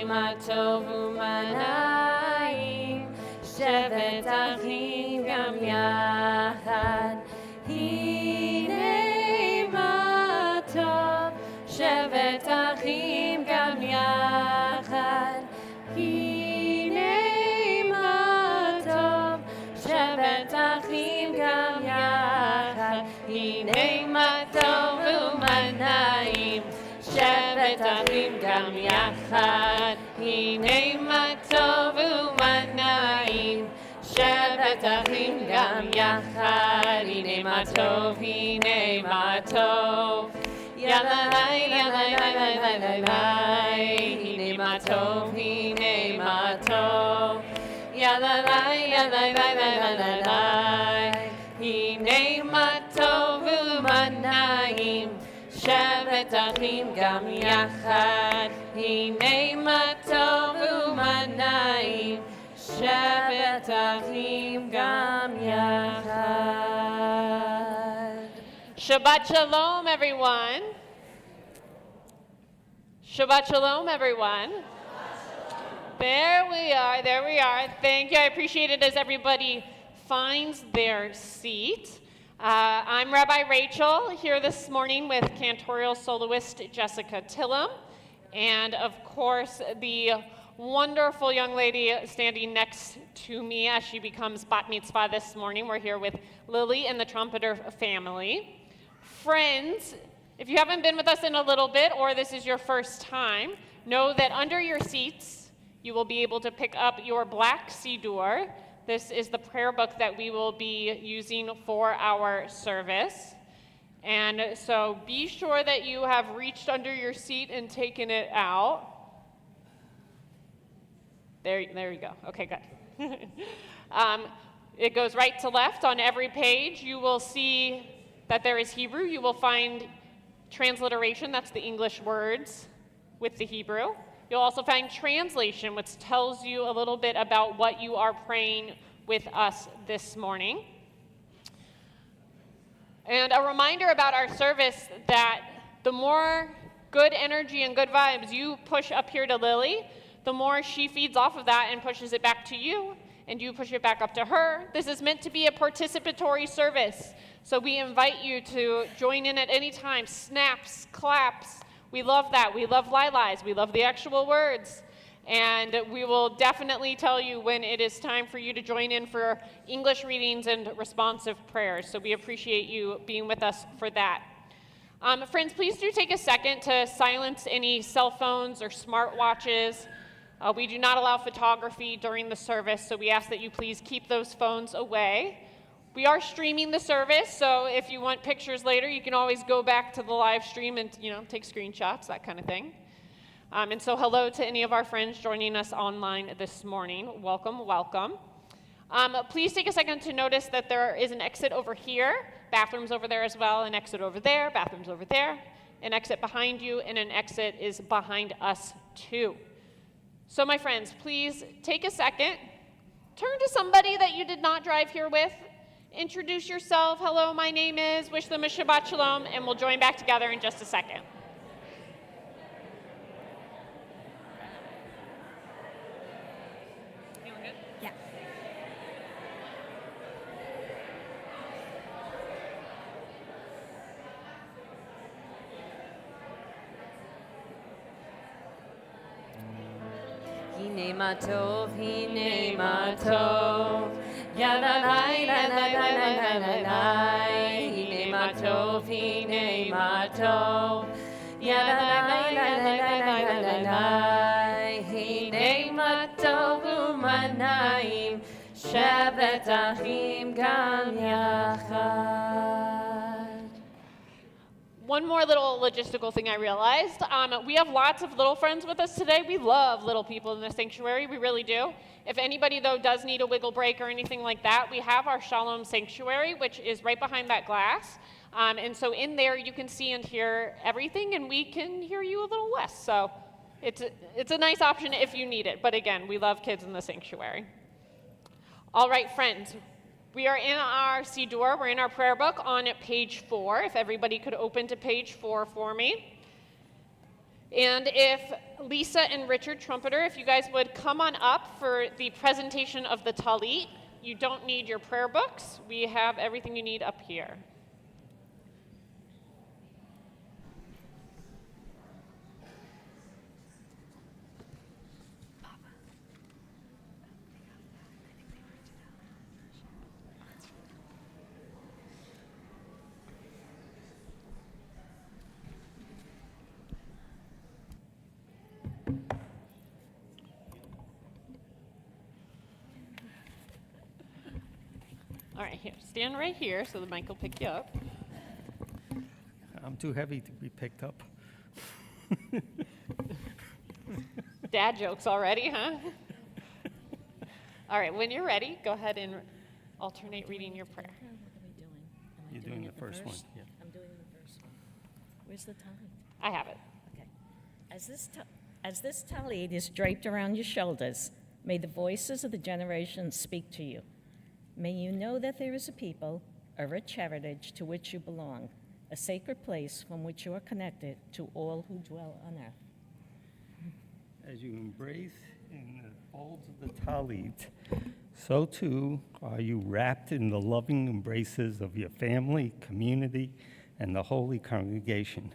מה טוב ומה נעים, שבת אחים גם יחד. הנה מה טוב, שבת אחים גם יחד. הנה מה טוב, שבת אחים גם יחד. הנה מה טוב ומה נעים, שבת אחים גם יחד. הנה מה טוב ומה נעים, שבת אחים גם יחד. הנה מה טוב, הנה מה טוב, יאללה יאללה יאללה יאללה יאללה. הנה מה טוב, הנה מה טוב, יאללה יאללה יאללה יאללה. הנה מה טוב ומה נעים, שבת אחים גם יחד. הנה מה טוב ומה נעים, שבת אחים גם יחד. Shabbat Shalom, everyone. Shabbat Shalom, everyone. There we are, there we are. Thank you. I appreciate it as everybody finds their seat. I'm Rabbi Rachel here this morning with cantorial soloist Jessica Tillum, and of course the wonderful young lady standing next to me as she becomes bat mitzvah this morning. We're here with Lily and the trumpeter family. Friends, if you haven't been with us in a little bit or this is your first time, know that under your seats you will be able to pick up your black siddur. This is the prayer book that we will be using for our service. And so be sure that you have reached under your seat and taken it out. There you go. Okay, good. It goes right to left on every page. You will see that there is Hebrew. You will find transliteration, that's the English words with the Hebrew. You'll also find translation, which tells you a little bit about what you are praying with us this morning. And a reminder about our service that the more good energy and good vibes you push up here to Lily, the more she feeds off of that and pushes it back to you, and you push it back up to her. This is meant to be a participatory service, so we invite you to join in at any time. Snaps, claps, we love that. We love lies. We love the actual words. And we will definitely tell you when it is time for you to join in for English readings and responsive prayers. So we appreciate you being with us for that. Friends, please do take a second to silence any cell phones or smartwatches. We do not allow photography during the service, so we ask that you please keep those phones away. We are streaming the service, so if you want pictures later, you can always go back to the live stream and, take screenshots, that kind of thing. And so hello to any of our friends joining us online this morning. Welcome, welcome. Please take a second to notice that there is an exit over here, bathrooms over there as well, an exit over there, bathrooms over there, an exit behind you, and an exit is behind us too. So my friends, please take a second, turn to somebody that you did not drive here with, introduce yourself, hello, my name is, wish them a Shabbat Shalom, and we'll join back together in just a second. Yeah. Hine ma tov, hine ma tov, yalla lai lai lai lai lai lai lai lai. Hine ma tov, hine ma tov, yalla lai lai lai lai lai lai lai lai. Hine ma tov u'ma na'im, shabbat achim gam yachad. One more little logistical thing I realized. We have lots of little friends with us today. We love little people in the sanctuary. We really do. If anybody, though, does need a wiggle break or anything like that, we have our Shalom Sanctuary, which is right behind that glass. And so in there, you can see and hear everything, and we can hear you a little less. So it's a nice option if you need it. But again, we love kids in the sanctuary. All right, friends. We are in our Siddur, we're in our prayer book on page 4. If everybody could open to page 4 for me. And if Lisa and Richard Trumpeter, if you guys would come on up for the presentation of the Talit. You don't need your prayer books. We have everything you need up here. All right, here, stand right here so the mic will pick you up. I'm too heavy to be picked up. Dad jokes already, huh? All right, when you're ready, go ahead and alternate reading your prayer. What are we doing? Am I You're doing it the first one, yeah. I'm doing the first one. Where's the tallit? I have it. Okay. As this tallit is draped around your shoulders, may the voices of the generations speak to you. May you know that there is a people, a rich heritage to which you belong, a sacred place from which you are connected to all who dwell on earth. As you embrace in the folds of the Talit, so too are you wrapped in the loving embraces of your family, community, and the holy congregation.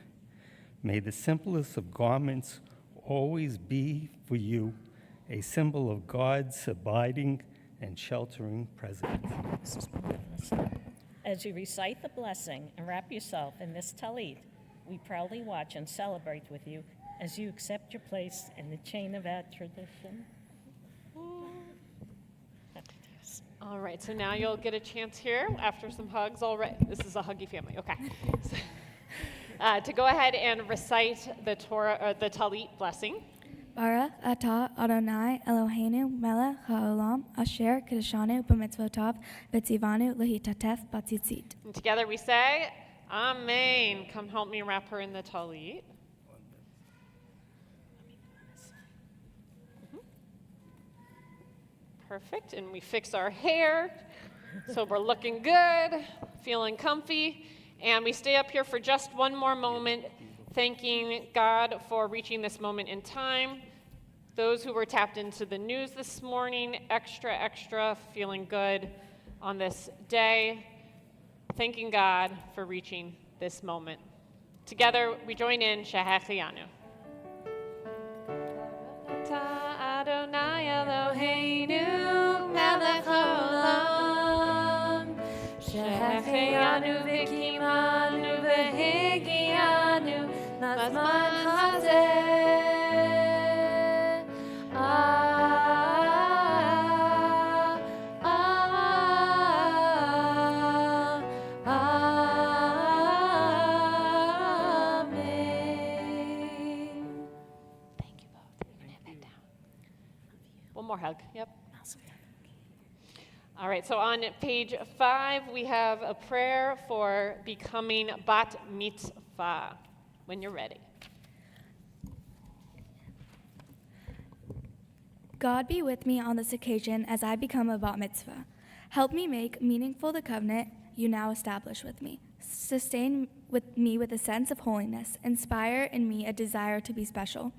May the simplest of garments always be for you a symbol of God's abiding and sheltering presence. As you recite the blessing and wrap yourself in this tallit, we proudly watch and celebrate with you as you accept your place in the chain of our tradition. All right, so now you'll get a chance here after some hugs. All right, this is a huggy family. Okay. To go ahead and recite the Torah or the Talit blessing. Bara atah Adonai Eloheinu melech haolam asher kedeshanu b'mitzvotav v'tzivanu lehitatef batzitzit. And together we say, Amen. Come help me wrap her in the Talit. Perfect, and we fix our hair, so we're looking good, feeling comfy, and we stay up here for just one more moment, thanking God for reaching this moment in time. Those who were tapped into the news this morning, extra, feeling good on this day, thanking God for reaching this moment. Together, we join in Shehechianu. Adonai Eloheinu melech haolam shehechianu v'kimanu v'higianu lazman hazeh More hug. Yep. All right, so on page 5, we have a prayer for becoming bat mitzvah. When you're ready. God be with me on this occasion as I become a bat mitzvah. Help me make meaningful the covenant you now establish with me. Sustain me with a sense of holiness. Inspire in me a desire to be special.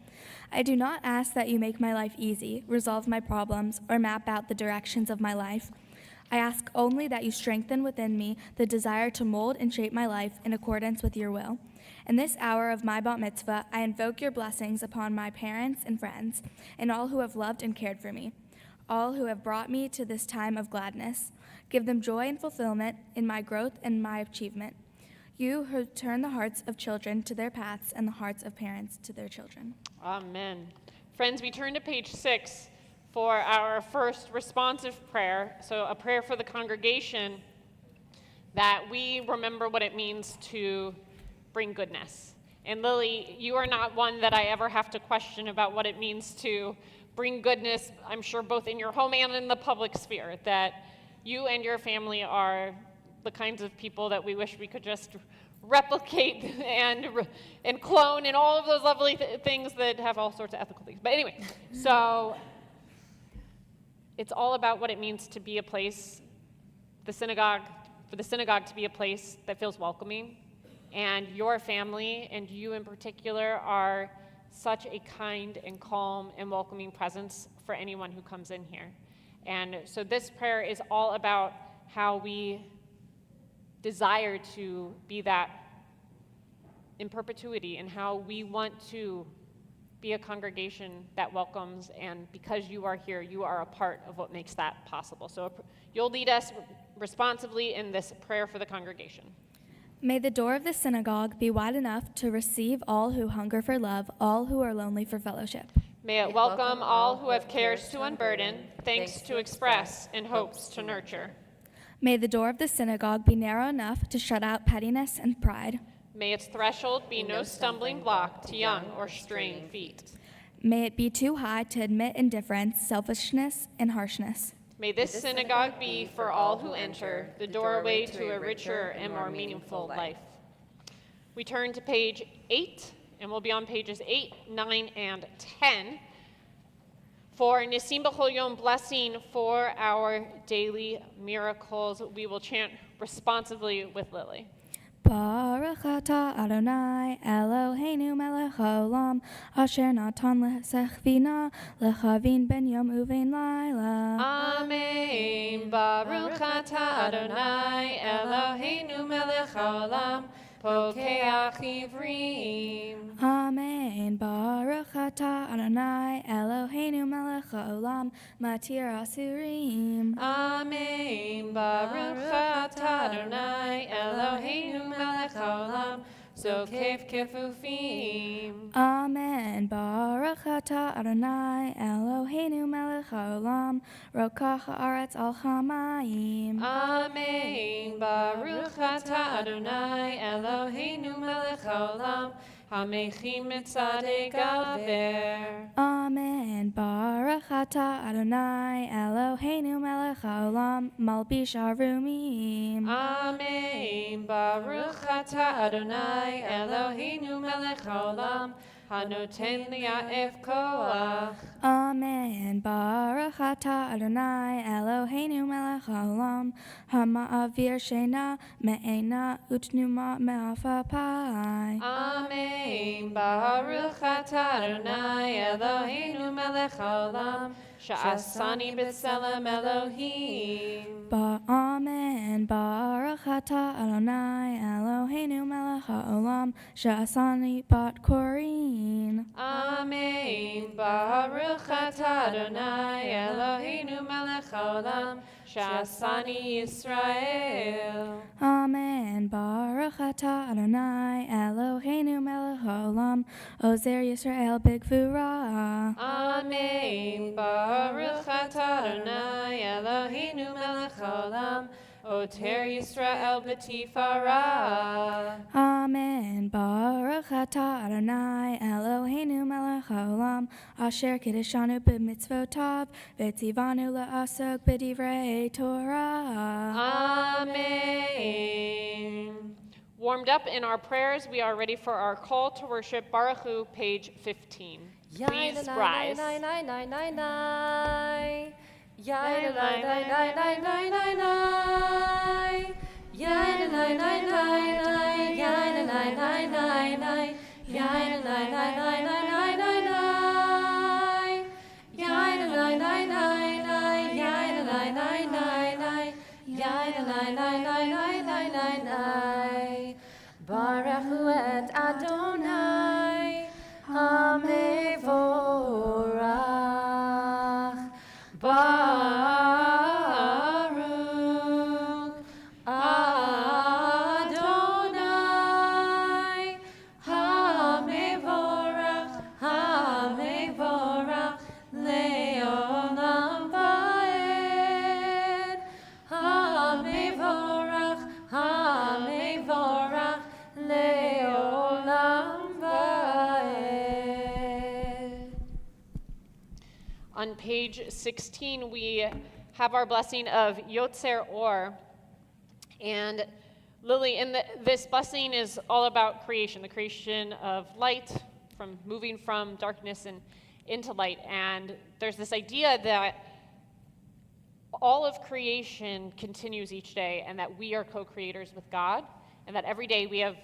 I do not ask that you make my life easy, resolve my problems, or map out the directions of my life. I ask only that you strengthen within me the desire to mold and shape my life in accordance with your will. In this hour of my bat mitzvah, I invoke your blessings upon my parents and friends, and all who have loved and cared for me, all who have brought me to this time of gladness. Give them joy and fulfillment in my growth and my achievement. You who turn the hearts of children to their paths and the hearts of parents to their children. Amen. Friends, we turn to page 6 for our first responsive prayer. So a prayer for the congregation that we remember what it means to bring goodness. And Lily, you are not one that I ever have to question about what it means to bring goodness, I'm sure both in your home and in the public sphere, that you and your family are the kinds of people that we wish we could just replicate and clone and all of those lovely things that have all sorts of ethical things. But anyway, so it's all about what it means to be a place, for the synagogue to be a place that feels welcoming. And your family, and you in particular, are such a kind and calm and welcoming presence for anyone who comes in here. And so this prayer is all about how we desire to be that in perpetuity, and how we want to be a congregation that welcomes, and because you are here, you are a part of what makes that possible. So you'll lead us responsively in this prayer for the congregation. May the door of the synagogue be wide enough to receive all who hunger for love, all who are lonely for fellowship. May it welcome all who have cares to unburden, thanks to express, and hopes to nurture. May the door of the synagogue be narrow enough to shut out pettiness and pride. May its threshold be no stumbling block to young or straying feet. May it be too high to admit indifference, selfishness, and harshness. May this synagogue be, for all who enter, the doorway to a richer and more meaningful life. We turn to page 8, and we'll be on pages 8, 9, and 10 for Nisim B'chol Yom, blessing for our daily miracles. We will chant responsively with Lily. Baruch atah Adonai Eloheinu melech haolam asher natan l'sechvina lechavin ben yom uvein laila. Amen. Baruch atah Adonai Eloheinu melech haolam pokeach ivrim. Amen. Baruch atah Adonai Eloheinu melech haolam matir asurim. Amen. Baruch atah Adonai Eloheinu melech haolam zokef kefufim. Amen. Baruch atah Adonai Eloheinu melech haolam rokach haaretz al chamayim. Amen. Baruch atah Adonai Eloheinu melech haolam hamechim mitzadei gaver. Amen. Baruch atah Adonai Eloheinu melech haolam malbish arumim. Amen. Baruch atah Adonai Eloheinu melech haolam hanoten li'af koach. Amen. Baruch atah Adonai Eloheinu melech haolam hama'avir shena me'ena utnuma me'afapai. Amen. Baruch atah Adonai Eloheinu melech haolam sha'asani b'tselem Elohim. Amen. Baruch atah Adonai Eloheinu melech haolam sha'asani bat korin. Amen. Baruch atah Adonai Eloheinu melech haolam sha'asani Yisrael. Amen. Baruch atah Adonai Eloheinu melech haolam ozer Yisrael b'gvura. Amen. Baruch atah Adonai Eloheinu melech haolam oter Yisrael b'tifara. Amen. Baruch atah Adonai Eloheinu melech haolam asher kiddushanu b'mitzvotav v'tzivanu la'asok b'divrei Torah. Amen. Warmed up in our prayers, we are ready for our call to worship. Baruch Hu, page 15. Please rise. Baruch Hu et Adonai HaMevorach. Baruch Adonai HaMevorach, HaMevorach le'olam va'ed. HaMevorach, HaMevorach le'olam va'ed. On page 16, we have our blessing of Yotzer Or. And Lily, this blessing is all about creation, the creation of light, from moving from darkness and into light. And there's this idea that all of creation continues each day, and that we are co-creators with God, and that every day we have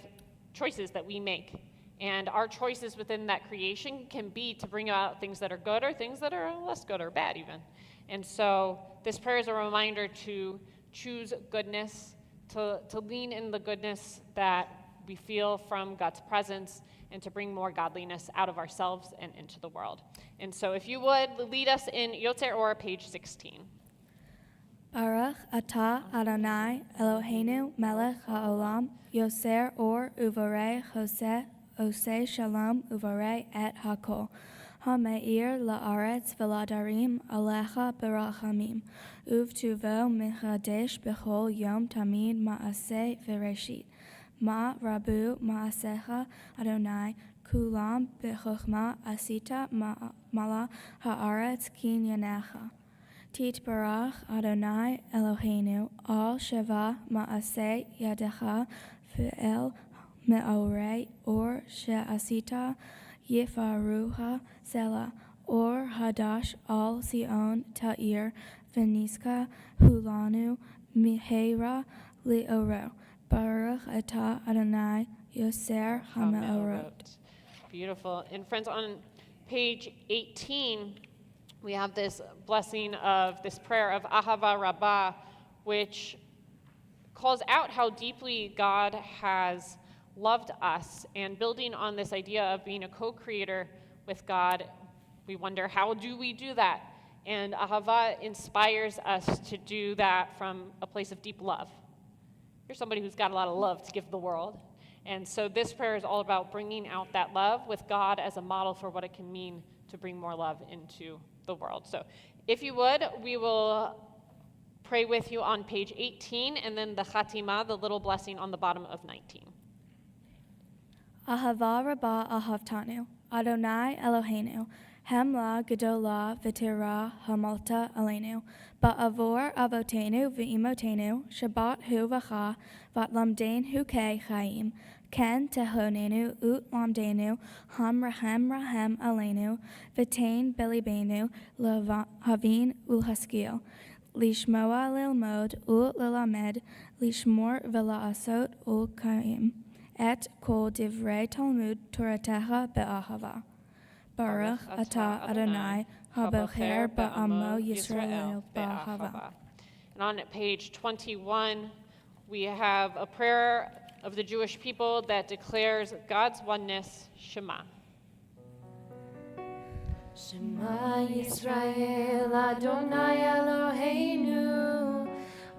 choices that we make. And our choices within that creation can be to bring about things that are good or things that are less good or bad even. And so this prayer is a reminder to choose goodness, to lean in the goodness that we feel from God's presence, and to bring more godliness out of ourselves and into the world. And so if you would, lead us in Yotzer Or, page 16. Baruch atah Adonai Eloheinu melech haolam yoser or uvarei choseh oseh shalom uvarei et hakol hameir la'aretz v'ladarim alecha berachamim uvtuvo mechadesh b'chol yom tamid ma'aseh v'reshit ma rabu ma'asecha Adonai kulam b'chochma asita mala ha'aretz kinyanecha Titbarach Adonai Eloheinu al sheva ma'aseh yadecha ve'el me'orei or she'asita yifaruha selah or hadash al Sion ta'ir v'niska hulanu mihera li'oro Baruch atah Adonai yoser ha'me'orot. Beautiful. And friends, on page 18, we have this blessing of this prayer of Ahava Rabbah, which calls out how deeply God has loved us. And building on this idea of being a co-creator with God, we wonder, how do we do that? And Ahava inspires us to do that from a place of deep love. You're somebody who's got a lot of love to give the world. And so this prayer is all about bringing out that love with God as a model for what it can mean to bring more love into the world. So if you would, we will pray with you on page 18, and then the Chatima, the little blessing on the bottom of 19. Ahava Rabbah Ahavtanu, Adonai Eloheinu, Hemla Gedola V'Tira Hamalta Aleinu, Ba'avor Avotenu V'Imotenu, Shabbat Hu V'cha, Vatlamdain Hu Kei Chaim, Ken Tehonenu Ut Lamdenu, Ham Rahem Rahem Aleinu, V'Tain Belibenu, Havin Ulhaskil, Lishmoa Lilmod Ul Lilamed, Lishmor V'Laasot Ul Kaim, Et Kol Divrei Talmud Toratecha Be'ahava. Baruch atah Adonai habocher ba'amo Yisrael ba'ahava. And on page 21, we have a prayer of the Jewish people that declares God's oneness, Shema. Shema Yisrael Adonai Eloheinu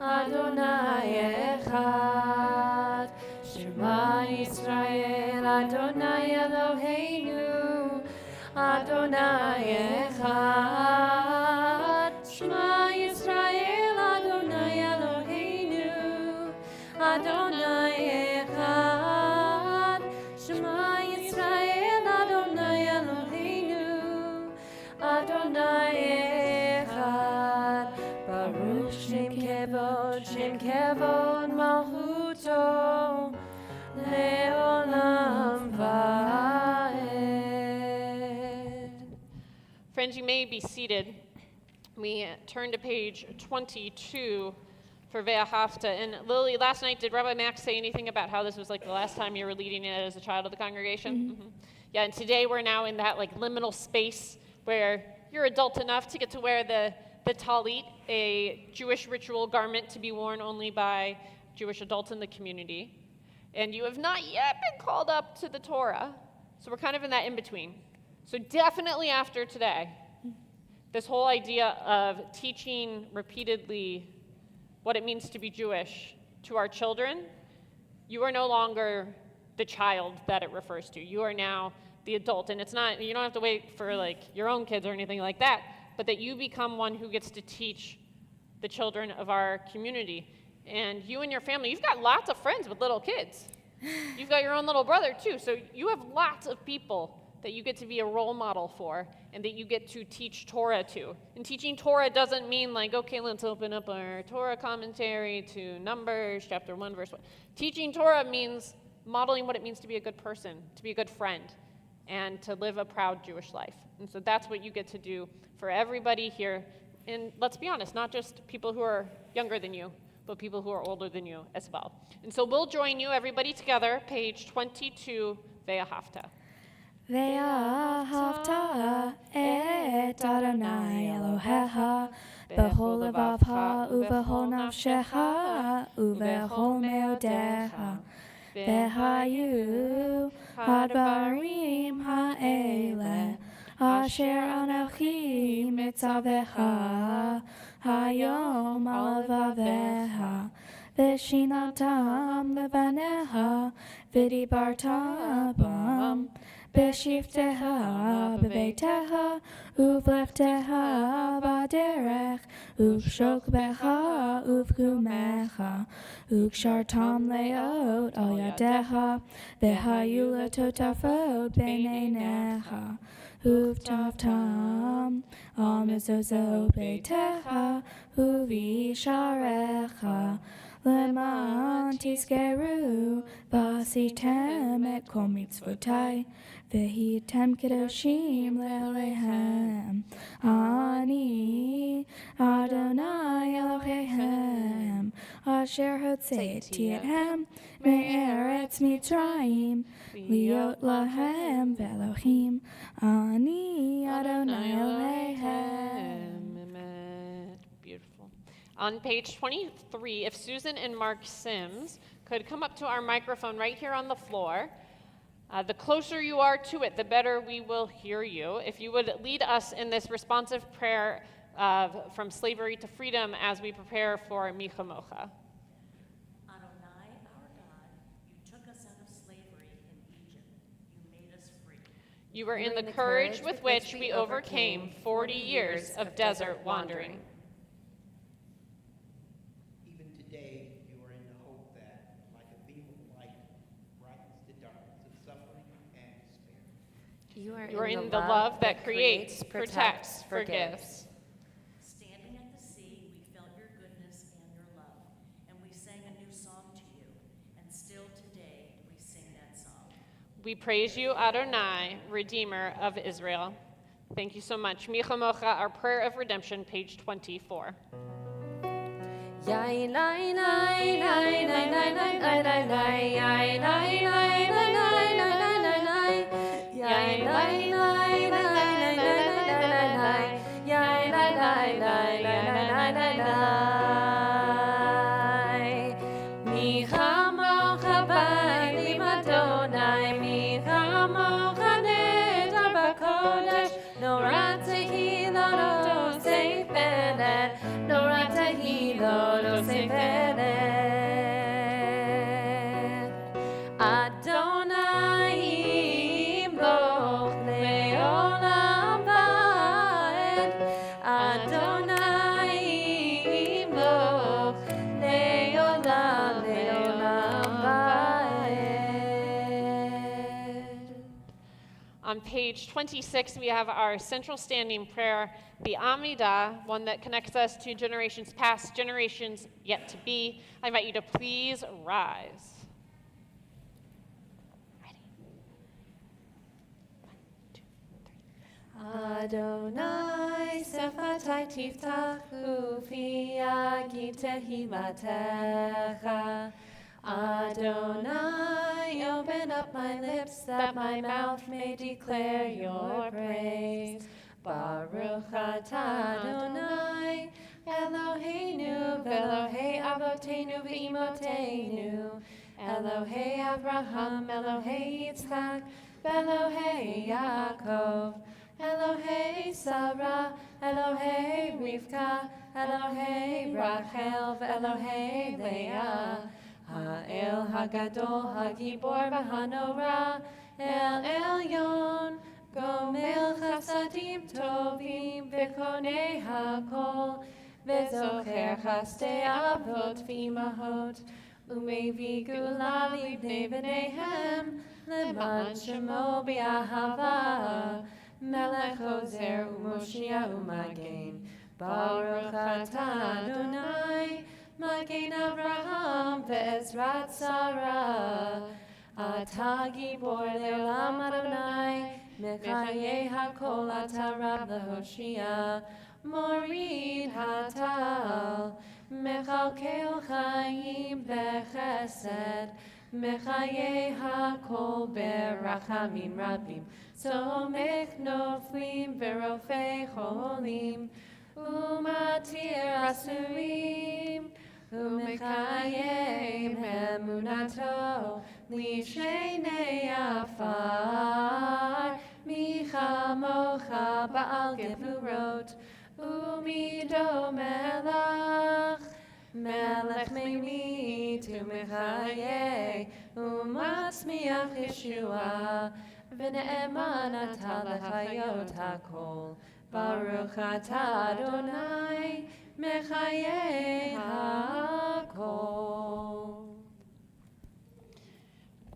Adonai Echad. Shema Yisrael Adonai Eloheinu Adonai Echad. Shema Yisrael Adonai Eloheinu Adonai Echad. Shema Yisrael Adonai Eloheinu Adonai Echad. Baruch Shem Kevod Malchuto Leolam Vaed. Friends, you may be seated. We turn to page 22 for Ve'ahavta. And Lily, last night, did Rabbi Max say anything about how this was like the last time you were leading it as a child of the congregation? Mm-hmm. Yeah, and today we're now in that like liminal space where you're adult enough to get to wear the talit, a Jewish ritual garment to be worn only by Jewish adults in the community. And you have not yet been called up to the Torah. So we're kind of in that in-between. So definitely after today, this whole idea of teaching repeatedly what it means to be Jewish to our children, you are no longer the child that it refers to. You are now the adult. And it's not, you don't have to wait for like your own kids or anything like that, but that you become one who gets to teach the children of our community. And you and your family, you've got lots of friends with little kids. You've got your own little brother too. So you have lots of people that you get to be a role model for and that you get to teach Torah to. And teaching Torah doesn't mean like, okay, let's open up our Torah commentary to Numbers, chapter 1, verse 1. Teaching Torah means modeling what it means to be a good person, to be a good friend, and to live a proud Jewish life. And so that's what you get to do for everybody here. And let's be honest, not just people who are younger than you, but people who are older than you as well. And so we'll join you, everybody together, page 22, ve'ahavta. Ve'ahavta et Adonai Elohecha b'chol levavcha u'b'chol nafshecha u'b'chol meodecha v'hayu hadvarim ha'ele asher anochi mitzavecha hayom al levavecha v'shinatam levanecha v'dibarta bam B'shifteha b'beiteha uv'lechteha b'derech uv'shokbecha uv'kumecha uv'shartam leot al yadecha v'hayu letotafot b'neinecha uv'tavtam al mezuzot beitecha uv'isharecha Leman tiskeru v'asitem et kol mitzvotai v'hitem kedoshim le'alehem Ani Adonai Elohehem asher hotzeiti ethem me'eretz Mitzrayim liot lahem v'Elohim Ani Adonai Elohehem. Amen. Beautiful. On page 23, if Susan and Mark Sims could come up to our microphone right here on the floor. The closer you are to it, the better we will hear you. If you would lead us in this responsive prayer from slavery to freedom as we prepare for Michamocha. Adonai, our God, you took us out of slavery in Egypt. You made us free. You were in the courage with which we overcame 40 years of desert wandering. Even today, you are in the hope that, like a beam of light, brightens the darkness of suffering and despair. You are in the love that creates, protects, forgives. Standing at the sea, we felt your goodness and your love, and we sang a new song to you. And still today, we sing that song. We praise you, Adonai, Redeemer of Israel. Thank you so much. Michamocha, our prayer of redemption, page 24. Yai lai lai lai lai lai lai lai lai lai yai lai lai lai lai lai lai lai yai lai lai lai lai lai lai lai yai lai lai lai lai lai lai mi chamocha ba'elim Adonai mi chamocha nedar b'kodesh norah tehillah lo seiferet norah tehillah lo seiferet Adonai yimloch le'olam va'ed Adonai yimloch le'olam va'ed. On page 26, we have our central standing prayer, the Amidah, one that connects us to generations past, generations yet to be. I invite you to please rise. Ready? 1, 2, 3. Adonai sefatai tiftachu fi yagid tehilatecha. Adonai, open up my lips that my mouth may declare your praise. Baruch atah Adonai, Eloheinu, Elohei Avotenu v'Imotenu, Elohei Abraham, Elohei Yitzchak, Elohei Yaakov, Elohei Sarah, Elohei Rivka, Elohei Rachel, Elohei Leah. Ha'el Hagadol Hagibor V'Hanora El Elyon Gomel Chasadim Tovim V'Konei HaKol V'Zocher Chastei Avot V'Imahot Umevi Gula Libnei B'neihem Leman Shemo B'Ahava Melech Ozer U'Moshia U'Magen Baruch atah Adonai Magen Avraham ve'ezrat Sarah. Atah gibor le'olam Adonai, mechayei hakol atah rab lehoshia. Morid hatal, mechalkel chayim bechesed, Mechaye hakol berachamim rabim, somech noflim verofei cholim, umatir asurim, umechayem emunato, lishnei afar, michamocha ba'al gevurot, umido melach, melech meimit umechaye, umatzmiach Yeshua, v'ne'eman ata lechayot hakol, baruch ata Adonai, mechaye hakol.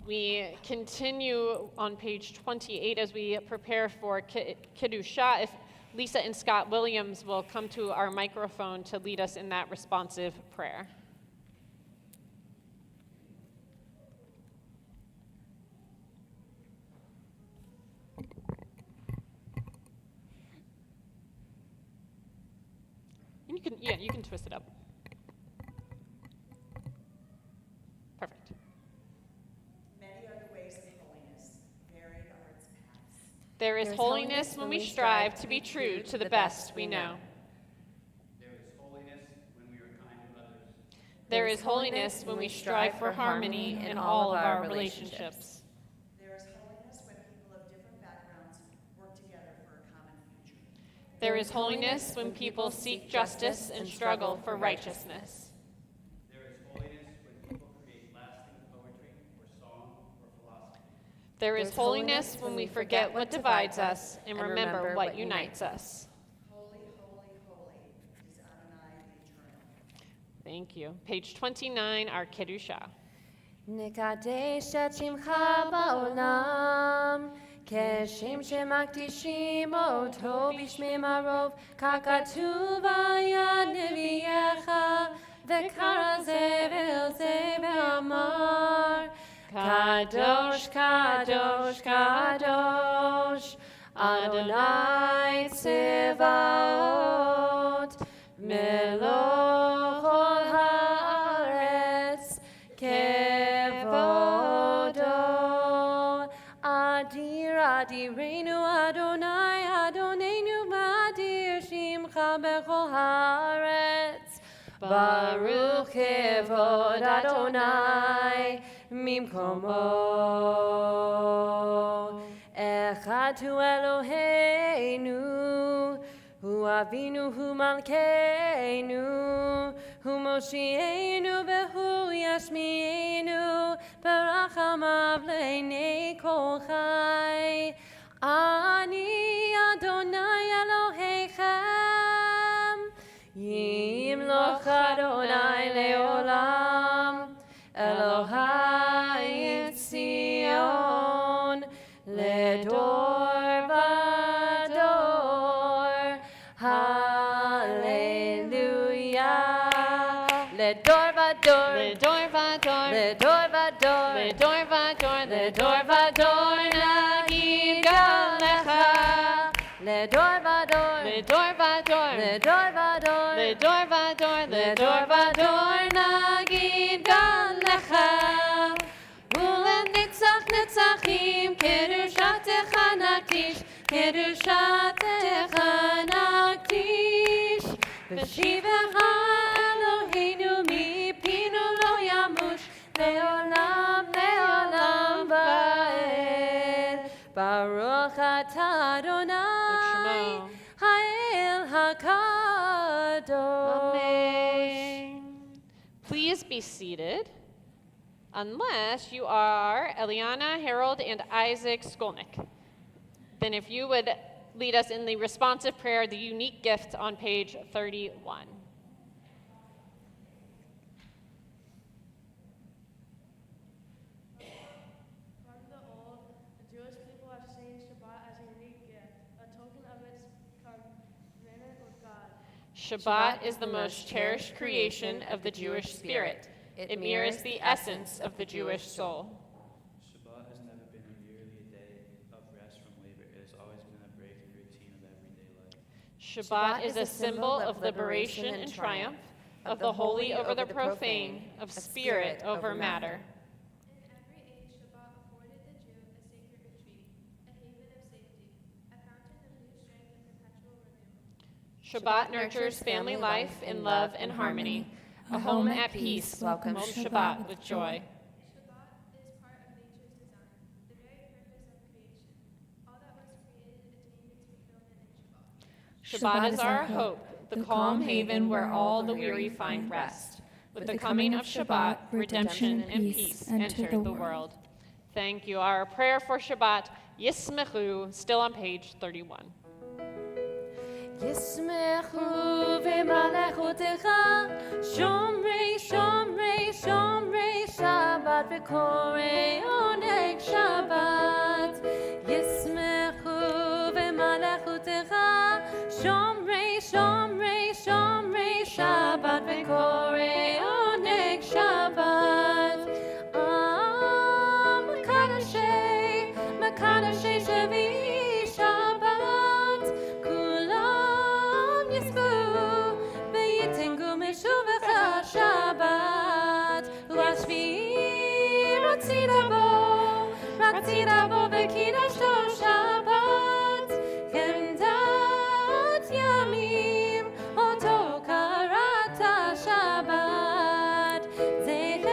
We continue on page 28 as we prepare for Kiddusha. If Lisa and Scott Williams will come to our microphone to lead us in that responsive prayer. And you can twist it up. Perfect. Many are the ways of holiness, varied are its paths. There is holiness when we strive to be true to the best we know. There is holiness when we are kind to others. There is holiness when we strive for harmony in all of our relationships. There is holiness when people of different backgrounds work together for a common future. There is holiness when people seek justice and struggle for righteousness. There is holiness when people create lasting poetry or song or philosophy. There is holiness when we forget what divides us and remember what unites us. Holy, holy, holy is Adonai the Eternal. Thank you. Page 29, our Kiddusha. נקדש את שמך בעולם, כשם שמקדישים אותו בשמי הרוב, ככתוב היה נביאך, וקרא זה ואל זה ואמר, קדוש, קדוש, קדוש, אדוני צבאות, מלוך כל הארץ, כבודו, אדיר אדירנו אדוני, אדוננו מאדיר שמך בכל הארץ, ברוך כבוד אדוני ממקומו. אחד הוא אלוהינו, הוא אבינו, הוא מלכנו, הוא מושיענו והוא ישמיענו, ברחמיו לעיני כל חי. אני אדוני אלוהיכם, ימלוך אדוני לעולם, אלוהי ציון, לדור ודור, הללויה. לדור ודור, לדור ודור, לדור ודור, לדור ודור, לדור ודור, נגיד גם לך. לדור ודור, לדור ודור, לדור ודור, לדור ודור, לדור ודור, נגיד גם לך. ולנצח נצחים, קדושתך נקדיש, קדושתך נקדיש. ושיבך אלוהינו מפינו לא ימוש, לעולם לעולם ועד. ברוך אתה אדוני, האל הקדוש. Please be seated, unless you are Eliana, Harold, and Isaac Skolnick. Then if you would lead us in the responsive prayer, the unique gift on page 31. From the old, the Jewish people have seen Shabbat as a unique gift, a token of its covenant with God. Shabbat is the most cherished creation of the Jewish spirit. It mirrors the essence of the Jewish soul. Shabbat has never been merely a day of rest from labor. It has always been a break in the routine of everyday life. Shabbat is a symbol of liberation and triumph, of the holy over the profane, of spirit over matter. It Shabbat nurtures family life in love and harmony. A home at peace welcomes Shabbat with joy. Shabbat is part of nature's design, the very purpose of creation. All that was created attained its fulfillment in Shabbat. Shabbat is our hope, the calm haven where all the weary find rest. With the coming of Shabbat, redemption and peace enter the world. Thank you. Our prayer for Shabbat, Yismechu, still on page 31. ישמחו במלאכותיך, שומרי שומרי שומרי שבת וקוראי עונג שבת. ישמחו במלאכותיך, שומרי שומרי שומרי שבת וקוראי עונג שבת. מקדשי שבי שבת, כולם יזכו ויתנגו משובך שבת. והשביעי רצית בו וקידשתו שבת, חמדת ימים אותו קראת שבת. זכר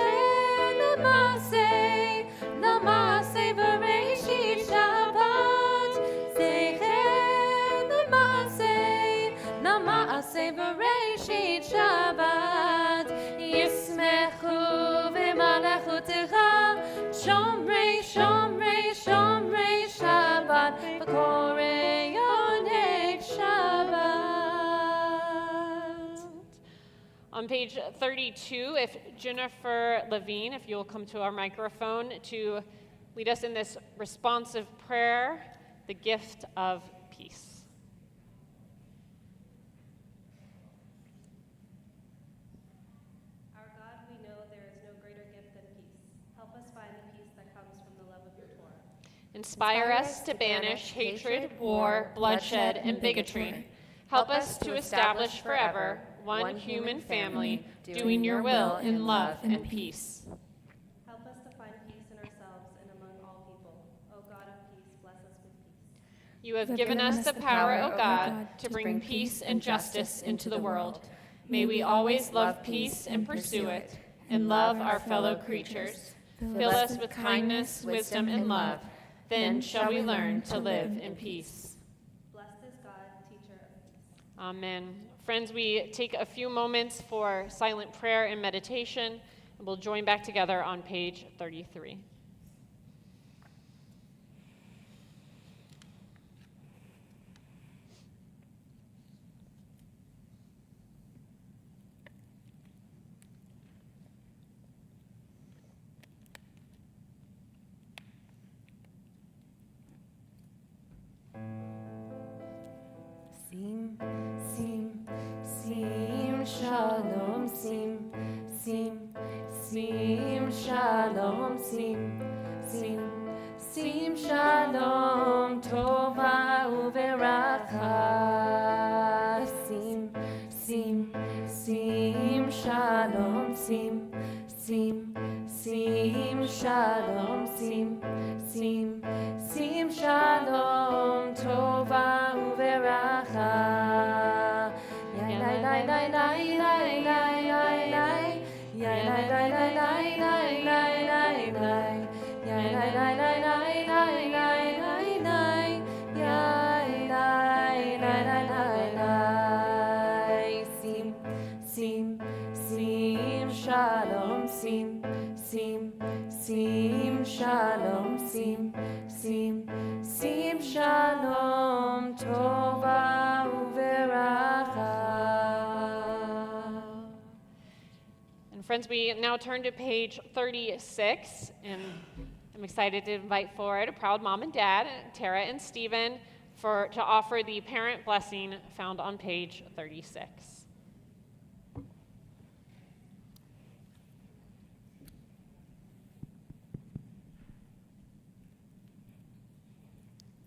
למעשה בראשית שבת, זכר למעשה בראשית שבת. ישמחו במלאכותיך, שומרי שומרי שומרי שבת וקוראי עונג שבת. On page 32, if Jennifer Levine, if you'll come to our microphone to lead us in this responsive prayer, the gift of peace. Our God, we know there is no greater gift than peace. Help us find the peace that comes from the love of your Torah. Inspire us to banish hatred, war, bloodshed, and bigotry. Help us to establish forever one human family, doing your will in love and peace. Help us to find peace in ourselves and among all people. O God of peace, bless us with peace. You have given us the power, O God, to bring peace and justice into the world. May we always love peace and pursue it, and love our fellow creatures. Fill us with kindness, wisdom, and love. Then shall we learn to live in peace. Blessed is God, teacher of peace. Amen. Friends, we take a few moments for silent prayer and meditation, and we'll join back together on page 33. Sim, sim, sim, shalom, sim, sim, sim, shalom, sim, sim, sim, shalom, tova uveracha. Sim, sim, sim, shalom, sim, sim, sim, shalom, sim, sim, sim, shalom, tova uveracha. Yai lai lai lai lai lai lai lai lai. Yai lai lai lai lai lai lai lai lai. Yai lai lai lai lai lai lai lai lai. Yai lai lai lai lai lai. Sim, sim, sim, shalom, sim, sim, sim, shalom, sim, sim, sim, shalom, tova uveracha. And friends, we now turn to page 36, and I'm excited to invite forward a proud mom and dad, Tara and Stephen, to offer the parent blessing found on page 36.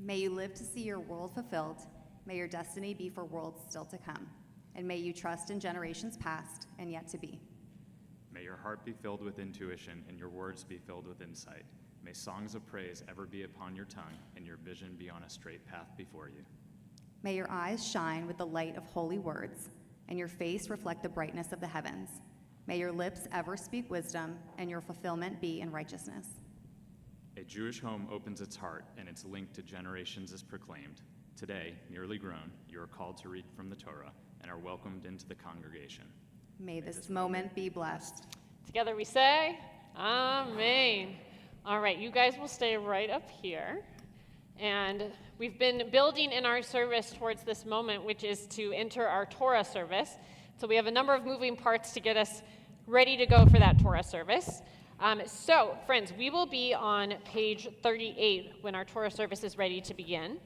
May you live to see your world fulfilled. May your destiny be for worlds still to come. And may you trust in generations past and yet to be. May your heart be filled with intuition and your words be filled with insight. May songs of praise ever be upon your tongue and your vision be on a straight path before you. May your eyes shine with the light of holy words, and your face reflect the brightness of the heavens. May your lips ever speak wisdom, and your fulfillment be in righteousness. A Jewish home opens its heart, and its link to generations is proclaimed. Today, nearly grown, you are called to read from the Torah and are welcomed into the congregation. May this moment be blessed. Together we say, Amen. All right, you guys will stay right up here. And we've been building in our service towards this moment, which is to enter our Torah service. So we have a number of moving parts to get us ready to go for that Torah service. So, friends, we will be on page 38 when our Torah service is ready to begin.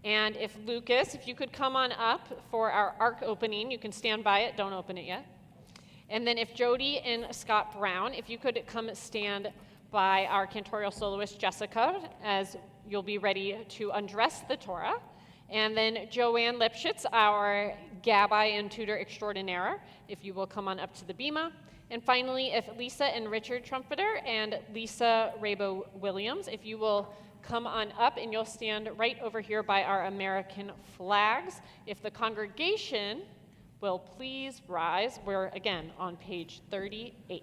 And if Lucas, if you could come on up for our ark opening, you can stand by it, don't open it yet. And then if Jody and Scott Brown, if you could come stand by our cantorial soloist Jessica, as you'll be ready to undress the Torah. And then Joanne Lipschitz, our Gabbai and tutor extraordinaire, if you will come on up to the bima. And finally, if Lisa and Richard Trumpeter and Lisa Rabo Williams, if you will come on up and you'll stand right over here by our American flags. If the congregation will please rise. We're again on page 38.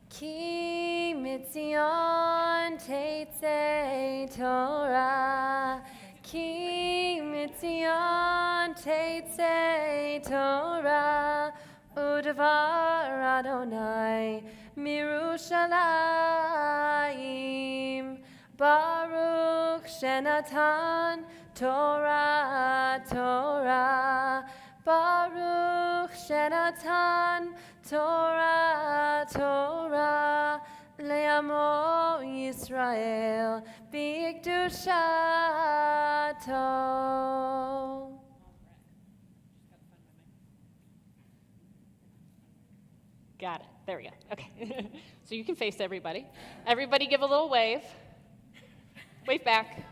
Ki mitzion teitzei Torah, Ki mitzion teitzei Torah, Udavar Adonai mirushalayim, Baruch shenatan Torah, Torah, Baruch shenatan Torah, Torah, le'amo Yisrael, b'kedushato. Got it. There we go. Okay. So you can face everybody. Everybody give a little wave. Wave back.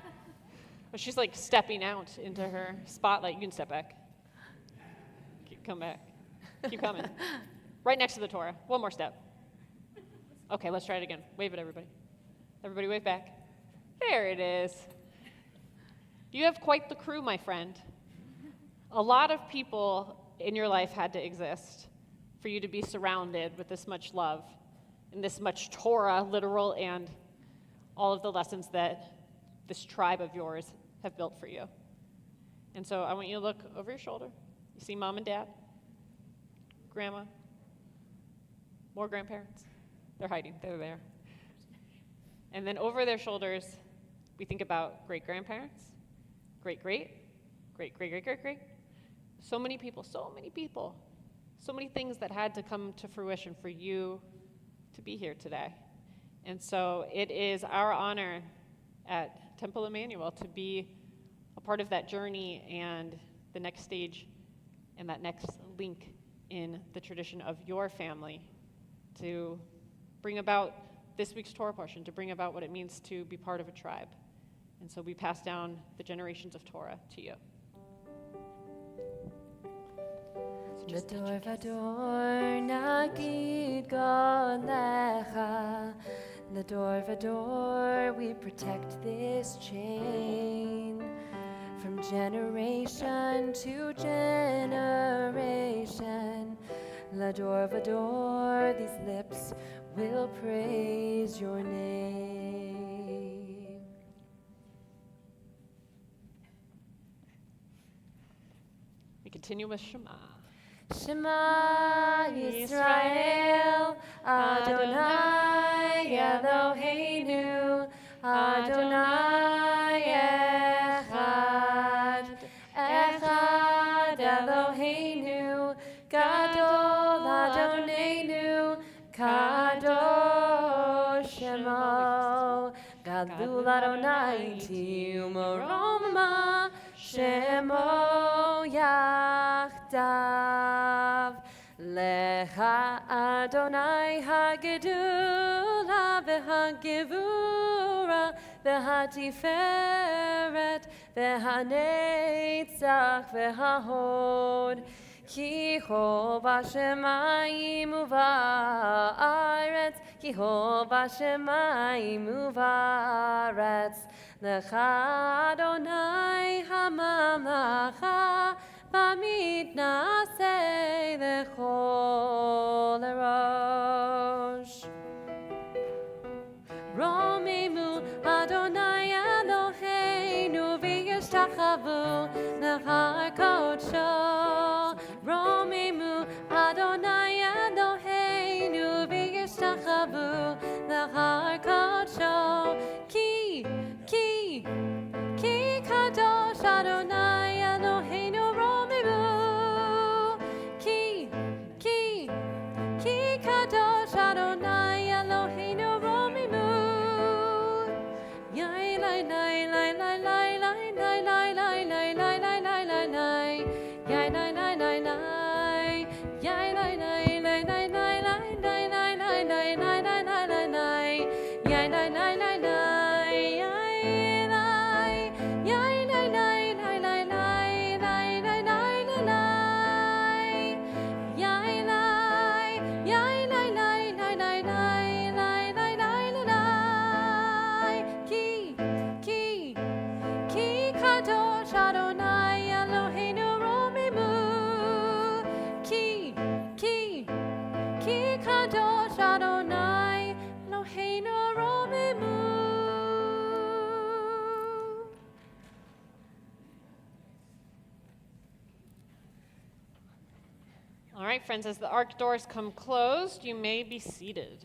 Oh, she's like stepping out into her spotlight. You can step back. Come back. Keep coming. Right next to the Torah. One more step. Okay, let's try it again. Wave at everybody. Everybody wave back. There it is. You have quite the crew, my friend. A lot of people in your life had to exist for you to be surrounded with this much love and this much Torah, literal, and all of the lessons that this tribe of yours have built for you. And so I want you to look over your shoulder. You see mom and dad, grandma, more grandparents. They're hiding. They're there. And then over their shoulders, we think about great-grandparents, great-great-great-great-great-great-great. So many people, so many things that had to come to fruition for you to be here today. And so it is our honor at Temple Emanu-El to be a part of that journey and the next stage and that next link in the tradition of your family to bring about this week's Torah portion, to bring about what it means to be part of a tribe. And so we pass down the generations of Torah to you. L'dor vador nagid golecha, L'dor vador we protect this chain. From generation to generation, L'dor vador, these lips will praise your name. We continue with Shema. Shema Yisrael, Adonai Eloheinu, Adonai Echad, Echad Eloheinu, Gadol Adonenu, Kadosh Shemo, Gadol Adonai Tiumoroma, Shemo Yachdav, Lecha Adonai Hagedula v'hagevura v'hatiferet v'hanetzach v'hahod, Ki ho b'shemayim uva'aretz, Ki ho b'shemayim uva'aretz, Lecha Adonai hamamlacha, Bamid Naseh Lechol Erosh. Romemu Adonai Eloheinu v'yishtachavu l'char kodsho. Romemu Adonai Eloheinu v'yishtachavu l'char kodsho. Ki kadosh Adonai Eloheinu romemu. Ki kadosh Adonai Eloheinu romemu. Yai lai lai lai lai lai lai lai lai lai lai lai lai lai lai lai. Yai lai lai lai lai. Yai lai lai lai lai lai lai lai lai lai lai lai lai lai lai lai. Yai lai lai lai lai. All right, friends, as the ark doors come closed, you may be seated.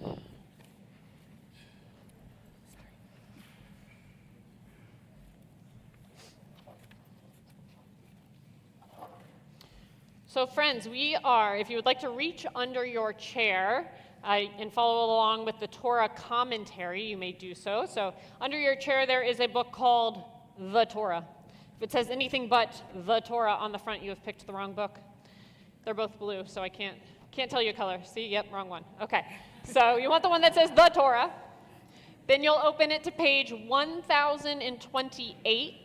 So, friends, we are, if you would like to reach under your chair and follow along with the Torah commentary, you may do so. So, under your chair, there is a book called The Torah. If it says anything but The Torah on the front, you have picked the wrong book. They're both blue, so I can't tell you a color. See, yep, wrong one. Okay, so you want the one that says The Torah. Then you'll open it to page 1028.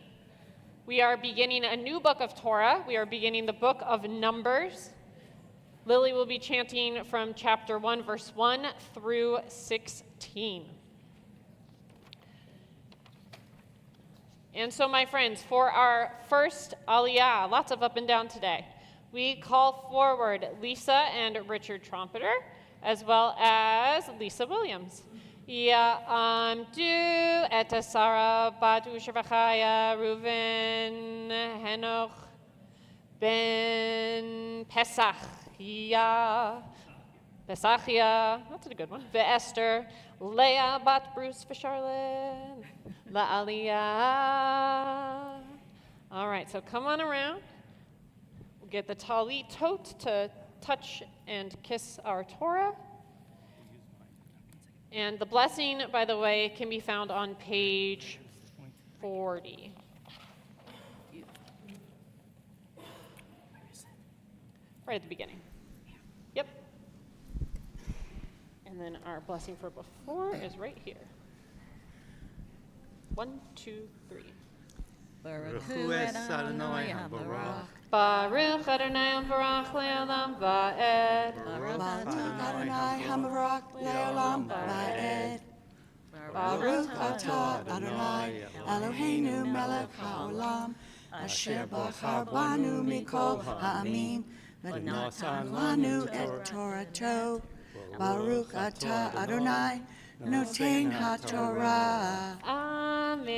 We are beginning a new book of Torah. We are beginning the book of Numbers. Lily will be chanting from chapter 1, verse 1 through 16. And so, my friends, for our first Aliyah, lots of up and down today, we call forward Lisa and Richard Trompeter, as well as Lisa Williams. Ya'amdu et Sarah bat Ushvachaya Reuven Henoch ben Pesachia, that's a good one, Esther, Leah bat Bruce for Charlotte, La'aliyah. All right, so come on around. We'll get the talit tote to touch and kiss our Torah. And the blessing, by the way, can be found on page 40. Right at the beginning. Yep. And then our blessing for before is right here. 1, 2, 3. Baruch Hu es Adonai HaBarach. Baruch Adonai HaBarach Le'olam Va'ed. Baruch Adonai HaBarach Le'olam Va'ed. Baruch atah Adonai Eloheinu melech haolam, asher bachar banu mikol ha'amim, v'natan lanu et Torato. Baruch atah Adonai noten haTorah. Amen.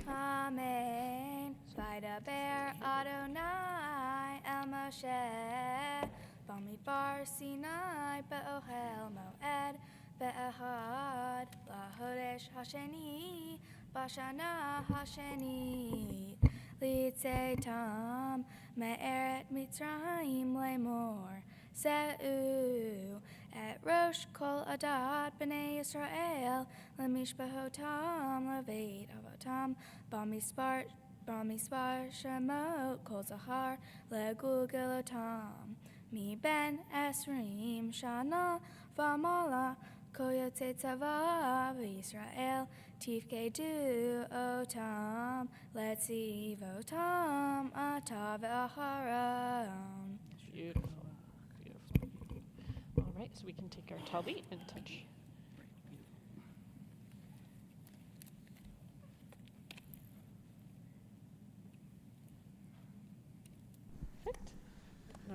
Amen. Vaydaber Adonai el Moshe b'midbar Sinai be'ohel moed be'ehad lahodesh hasheni b'shana hashenit litzei tam me'eret Mitzrayim lemor se'u et rosh kol adat b'nei Yisrael lemishpahotam leveit avotam b'mispar shemot kol zahar legulgelotam mi ben esrim shana v'mala kol yotzei tzava v'Yisrael tifkedu otam letzivotam ata v'aharon. Beautiful. Beautiful. All right, so we can take our talit and touch.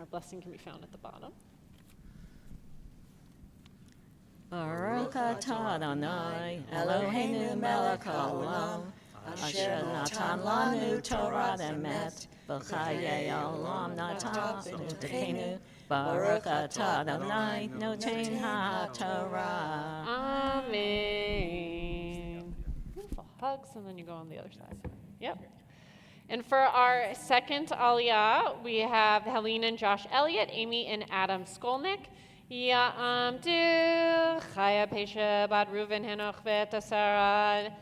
our blessing can be found at the bottom. Baruch atah Adonai, Eloheinu melech haolam, asher natan lanu Torah emet, v'chayei olam natan b'nutenu. Baruch atah Adonai, noten ha'torah. Amen. Beautiful. Hugs, and then you go on the other side. Yep. And for our second aliyah, we have Helene and Josh Elliott, Amy and Adam Skolnick. Ya'amdu Chaya Pesha bat Reuven Henoch v'Tasara,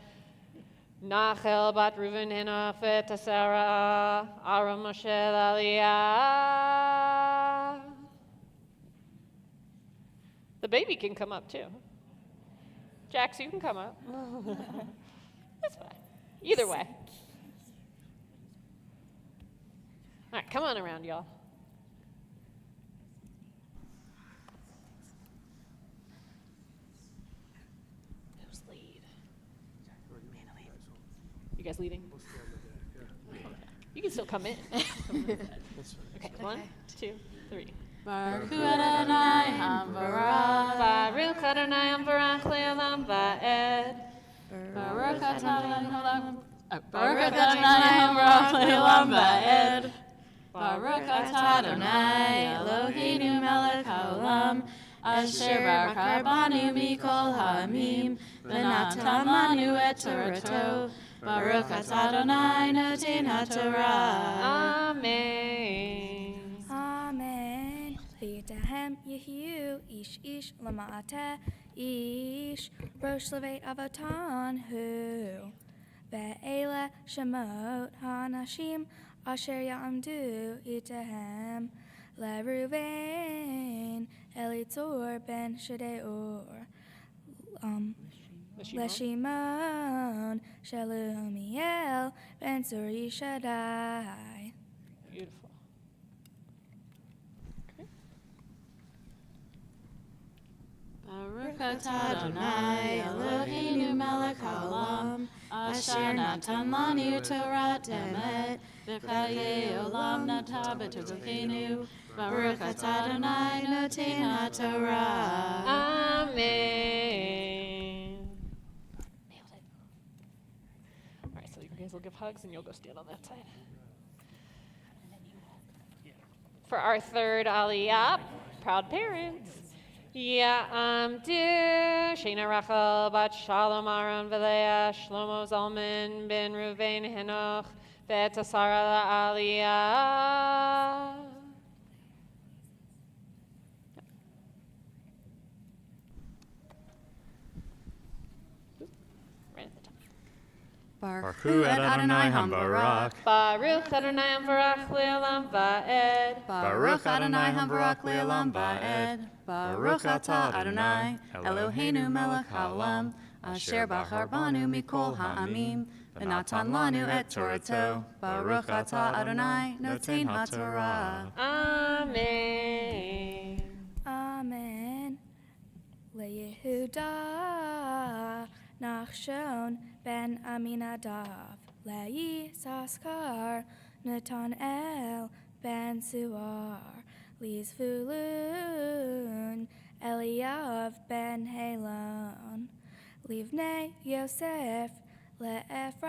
Nachel bat Reuven Henoch v'Tasara, Aram Moshe Aliyah. The baby can come up too. Jax, you can come up. That's fine. Either way. All right, come on around, y'all. Who's lead? You guys leading? You can still come in. Okay, 1, 2, 3. Baruch Adonai Hamvarach. Baruch Adonai Hamvarach le'olam va'ed. Baruch Adonai Hamvarach le'olam va'ed. Baruch atah Adonai Eloheinu melech haolam, asher barak banu mikol ha'amim, v'natan lanu et Torato. Baruch atah Adonai noten ha'torah. Amen. Amen. V'yitahem yehiyu ish ish lama'ateh ish rosh levei avotan hu. Ve'ele shemot hanashim asher ya'amdu itahem leReuven Elitzur ben Shadeor leShimon Shelumiel ben Zuri Shaddai. Beautiful. Okay. Baruch atah Adonai Eloheinu melech haolam, asher natan lanu Torah emet, v'chayei olam nata b'tovukenu. Baruch atah Adonai noten ha'torah. Amen. Nailed it. All right, so you guys will give hugs and you'll go stand on that side. For our third aliyah, proud parents. Ya'amdu Shena Rachel bat Shalom Aaron v'Leah Shlomo Zalman ben Reuven Henoch v'Tasara la'aliyah. Right at the top. Baruch Adonai Hamvarach. Baruch Adonai Hamvarach le'olam va'ed. Baruch Adonai Hamvarach le'olam va'ed. Baruch atah Adonai Eloheinu melech haolam, asher bachar banu mikol ha'amim, v'natan lanu et Torato. Baruch atah Adonai noten ha'torah. Amen. Amen. LeYehuda Nachshon ben Aminadav, LeYisaskar Netanel ben Suar, Lizvulun Eliav ben Helon, Livnei Yosef LeEphraim,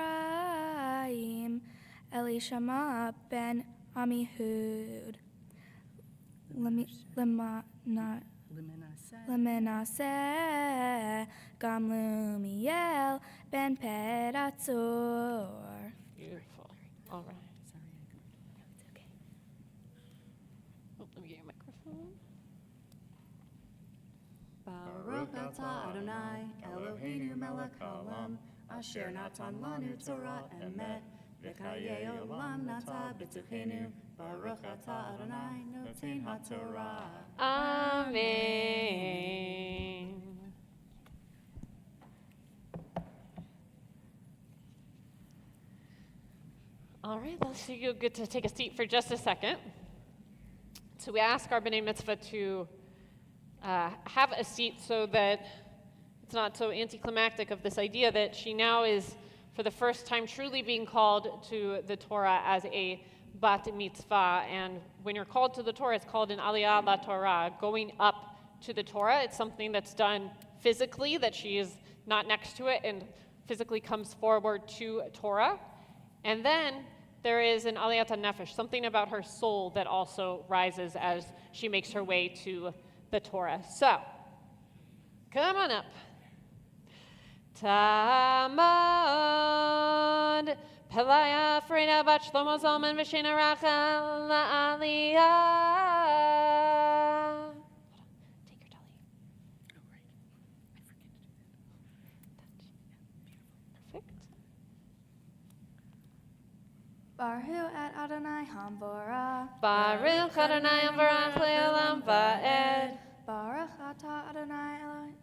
Elishama ben Amihud, Lemenaseh Gamlumiel ben Pedatzur. Beautiful. All right. It's okay. Oh, let me get your microphone. Baruch atah Adonai Eloheinu melech haolam, asher natan lanu Torah emet, v'chayei olam nata b'tuchenu. Baruch atah Adonai noten ha'torah. Amen. All right, let's see you get to take a seat for just a second. So we ask our B'nai Mitzvah to have a seat so that it's not so anticlimactic of this idea that she now is, for the first time, truly being called to the Torah as a bat mitzvah. And when you're called to the Torah, it's called an aliyah la Torah, going up to the Torah. It's something that's done physically, that she is not next to it and physically comes forward to Torah. And then there is an aliyat nefesh, something about her soul that also rises as she makes her way to the Torah. So, come on up. Tamad, Pelaya, Freda, Bat Shlomo Zalman, Veshena Rachel, Aliyah. Take your tali. Oh, right. I forget to do that. Perfect. Baruch et Adonai Hamvora. Baruch Adonai Amvarach Le'olam Va'ed. Baruch atah Adonai Elohim.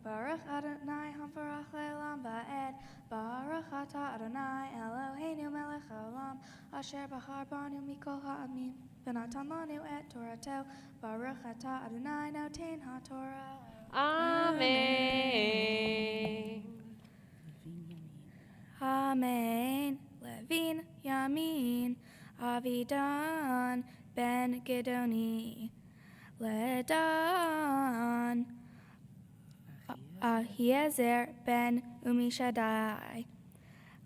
Baruch Adonai Hamvarach Le'olam Va'ed. Baruch atah Adonai Eloheinu melech haolam. Asher bahar banu mikol ha'amim. V'natan lanu et Torato. Baruch atah Adonai noten ha'Torah. Amen. Amen. Levin Yamin. Avidan ben Gedoni. Ledan Ahiezer ben Umishadai.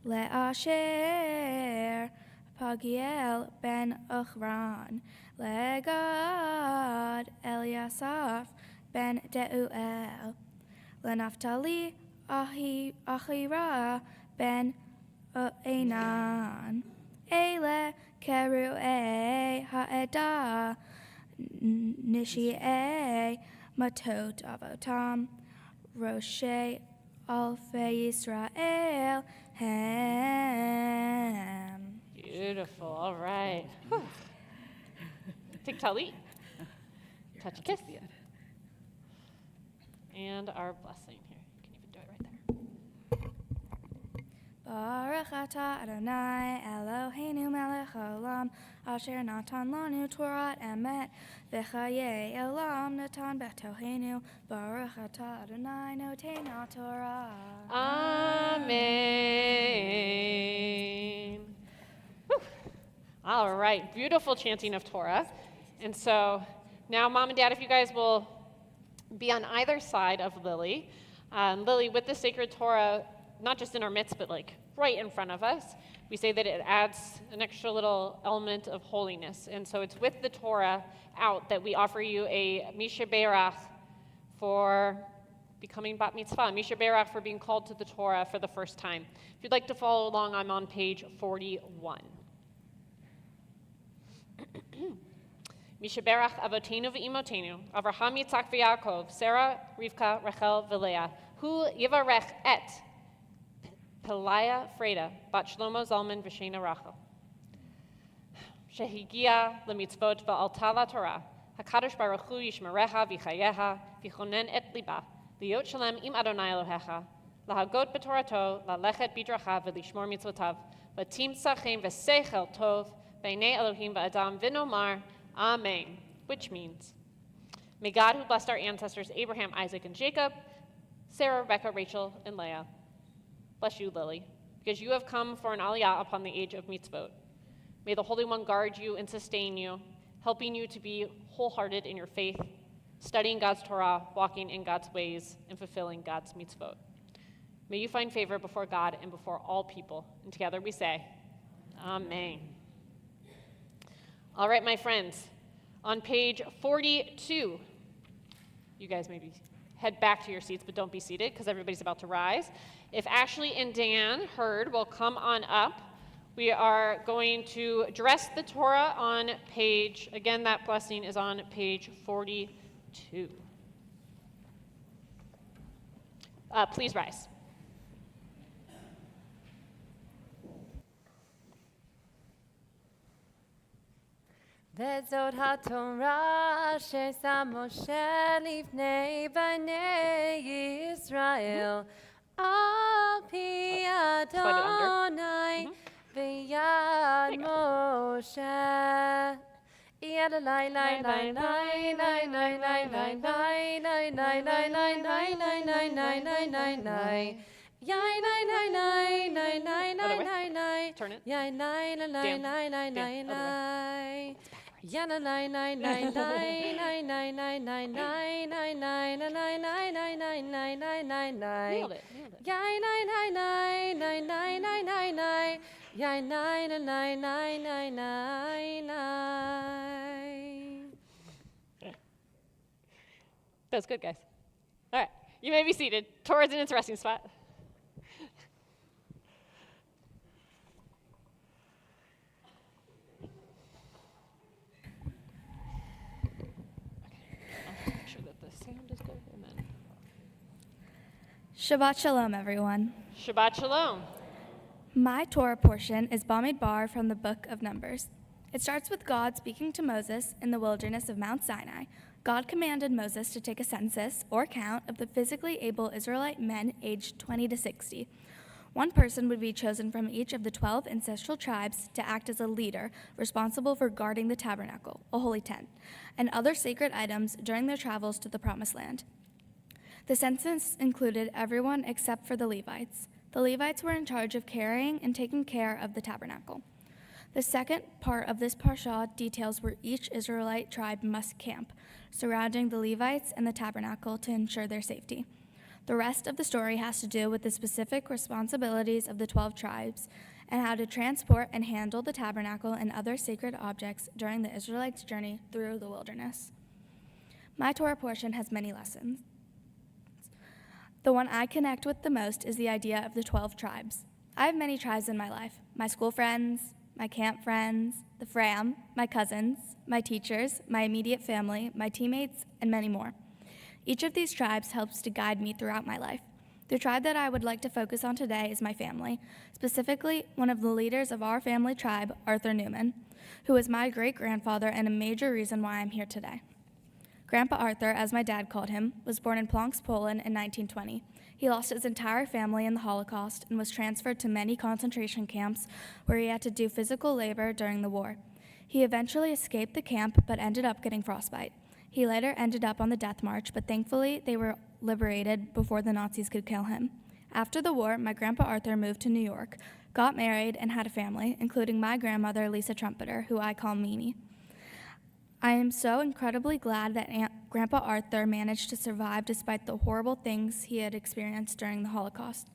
Leasher Pagiel ben Ochran. Legad Eliasaph ben Deuel. Lenaftali Ahira ben Enan. Ele Keru'e Ha'edah. Nishi'e Matot Avotam. Roche Alfei Yisrael Hem. Beautiful. All right. Whew. Take talit. Touch a kiss. And our blessing here. You can even do it right there. Baruch atah Adonai Eloheinu melech haolam asher natan lanu Torah emet v'chayei olam natan betoheinu. Baruch atah Adonai noten ha'Torah. Amen. Whew. All right. Beautiful chanting of Torah. And so now, Mom and Dad, if you guys will be on either side of Lily. Lily, with the sacred Torah, not just in our midst, but like right in front of us, we say that it adds an extra little element of holiness. And so it's with the Torah out that we offer you a Misha Berach for becoming bat mitzvah, Misha Berach for being called to the Torah for the first time. If you'd like to follow along, I'm on page 41. Misha Berach Avotenu v'Imotenu, Avraham Yitzhak v'Yaakov, Sarah, Rivka, Rachel, v'Leah, Hu Yivarech et Pelaya Freda, Bat Shlomo Zalman V'Shena Rachel. Shehigia lemitzvot va'alta laTorah, HaKadosh Baruch Hu yishmerecha v'chayeha, v'chonen et liba, liot shalem im Adonai Elohecha, lahagot b'torato, lalechet bidracha v'lishmor mitzvotav, v'tim sachem v'seichel tov, b'nei Elohim v'adam v'nomar, Amen, which means, may God who blessed our ancestors Abraham, Isaac, and Jacob, Sarah, Rebecca, Rachel, and Leah, bless you, Lily, because you have come for an aliyah upon the age of mitzvot. May the Holy One guard you and sustain you, helping you to be wholehearted in your faith, studying God's Torah, walking in God's ways, and fulfilling God's mitzvot. May you find favor before God and before all people. And together we say, Amen. All right, my friends, on page 42, you guys maybe head back to your seats, but don't be seated because everybody's about to rise. If Ashley and Dan Hurd will come on up, we are going to address the Torah on page, again, that blessing is on page 42. Please rise. וזאת התורה שעשה משה לפני בני ישראל על פי אדוני ויד משה. יד לי לי לי לי לי לי לי לי לי לי לי לי לי לי לי לי לי לי לי Yai nai nai nai nai nai Other nai way. nai nai. Turn it. Yai nai nai nai Down. nai nai Down. nai Other way. nai. Ya na nai nai nai nai nai nai nai nai nai nai nai nai nai nai nai nai nai nai nai. Nailed it. Nailed it. Yai nai nai nai nai nai nai nai nai. Yai nai nai nai nai nai nai nai. That was good, guys. All right. You may be seated. Towards an interesting spot. Okay. Make sure that the sound is good. And then Shabbat Shalom, everyone. Shabbat Shalom. My Torah portion is Bamidbar from the book of Numbers. It starts with God speaking to Moses in the wilderness of Mount Sinai. God commanded Moses to take a census or count of the physically able Israelite men aged 20 to 60. One person would be chosen from each of the 12 ancestral tribes to act as a leader responsible for guarding the tabernacle, a holy tent, and other sacred items during their travels to the Promised Land. The census included everyone except for the Levites. The Levites were in charge of carrying and taking care of the tabernacle. The second part of this parsha details where each Israelite tribe must camp, surrounding the Levites and the tabernacle to ensure their safety. The rest of the story has to do with the specific responsibilities of the 12 tribes and how to transport and handle the tabernacle and other sacred objects during the Israelites' journey through the wilderness. My Torah portion has many lessons. The one I connect with the most is the idea of the 12 tribes. I have many tribes in my life: my school friends, my camp friends, the Fram, my cousins, my teachers, my immediate family, my teammates, and many more. Each of these tribes helps to guide me throughout my life. The tribe that I would like to focus on today is my family, specifically one of the leaders of our family tribe, Arthur Newman, who is my great-grandfather and a major reason why I'm here today. Grandpa Arthur, as my dad called him, was born in Plonsk, Poland in 1920. He lost his entire family in the Holocaust and was transferred to many concentration camps where he had to do physical labor during the war. He eventually escaped the camp but ended up getting frostbite. He later ended up on the death march, but thankfully they were liberated before the Nazis could kill him. After the war, my Grandpa Arthur moved to New York, got married, and had a family, including my grandmother, Lisa Trumpeter, who I call Mimi. I am so incredibly glad that Grandpa Arthur managed to survive despite the horrible things he had experienced during the Holocaust.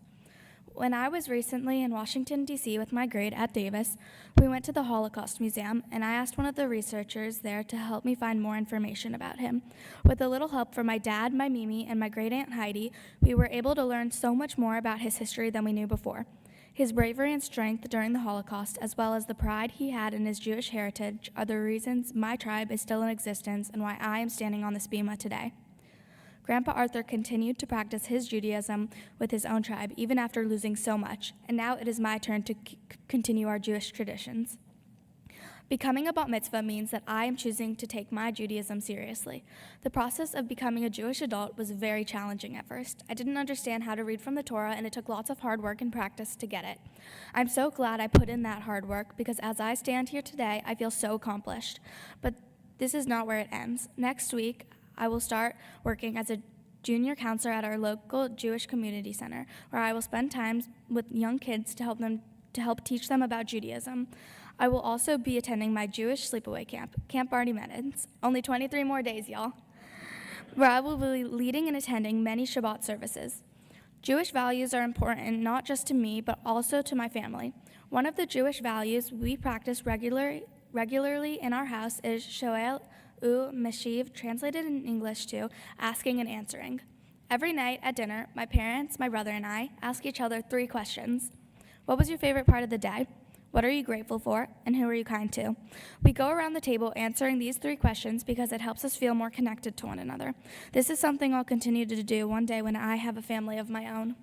When I was recently in Washington, D.C. with my grade at Davis, we went to the Holocaust Museum, and I asked one of the researchers there to help me find more information about him. With a little help from my dad, my Mimi, and my great-aunt Heidi, we were able to learn so much more about his history than we knew before. His bravery and strength during the Holocaust, as well as the pride he had in his Jewish heritage, are the reasons my tribe is still in existence and why I am standing on this bema today. Grandpa Arthur continued to practice his Judaism with his own tribe, even after losing so much, and now it is my turn to continue our Jewish traditions. Becoming a bat mitzvah means that I am choosing to take my Judaism seriously. The process of becoming a Jewish adult was very challenging at first. I didn't understand how to read from the Torah, and it took lots of hard work and practice to get it. I'm so glad I put in that hard work, because as I stand here today, I feel so accomplished. But this is not where it ends. Next week, I will start working as a junior counselor at our local Jewish community center, where I will spend time with young kids to help teach them about Judaism. I will also be attending my Jewish sleepaway camp, Camp Barney Meadows, only 23 more days, y'all, where I will be leading and attending many Shabbat services. Jewish values are important not just to me, but also to my family. One of the Jewish values we practice regularly in our house is Shoel Meshiv, translated in English to asking and answering. Every night at dinner, my parents, my brother, and I ask each other 3 questions. What was your favorite part of the day? What are you grateful for? And who are you kind to? We go around the table answering these 3 questions because it helps us feel more connected to one another. This is something I'll continue to do one day when I have a family of my own.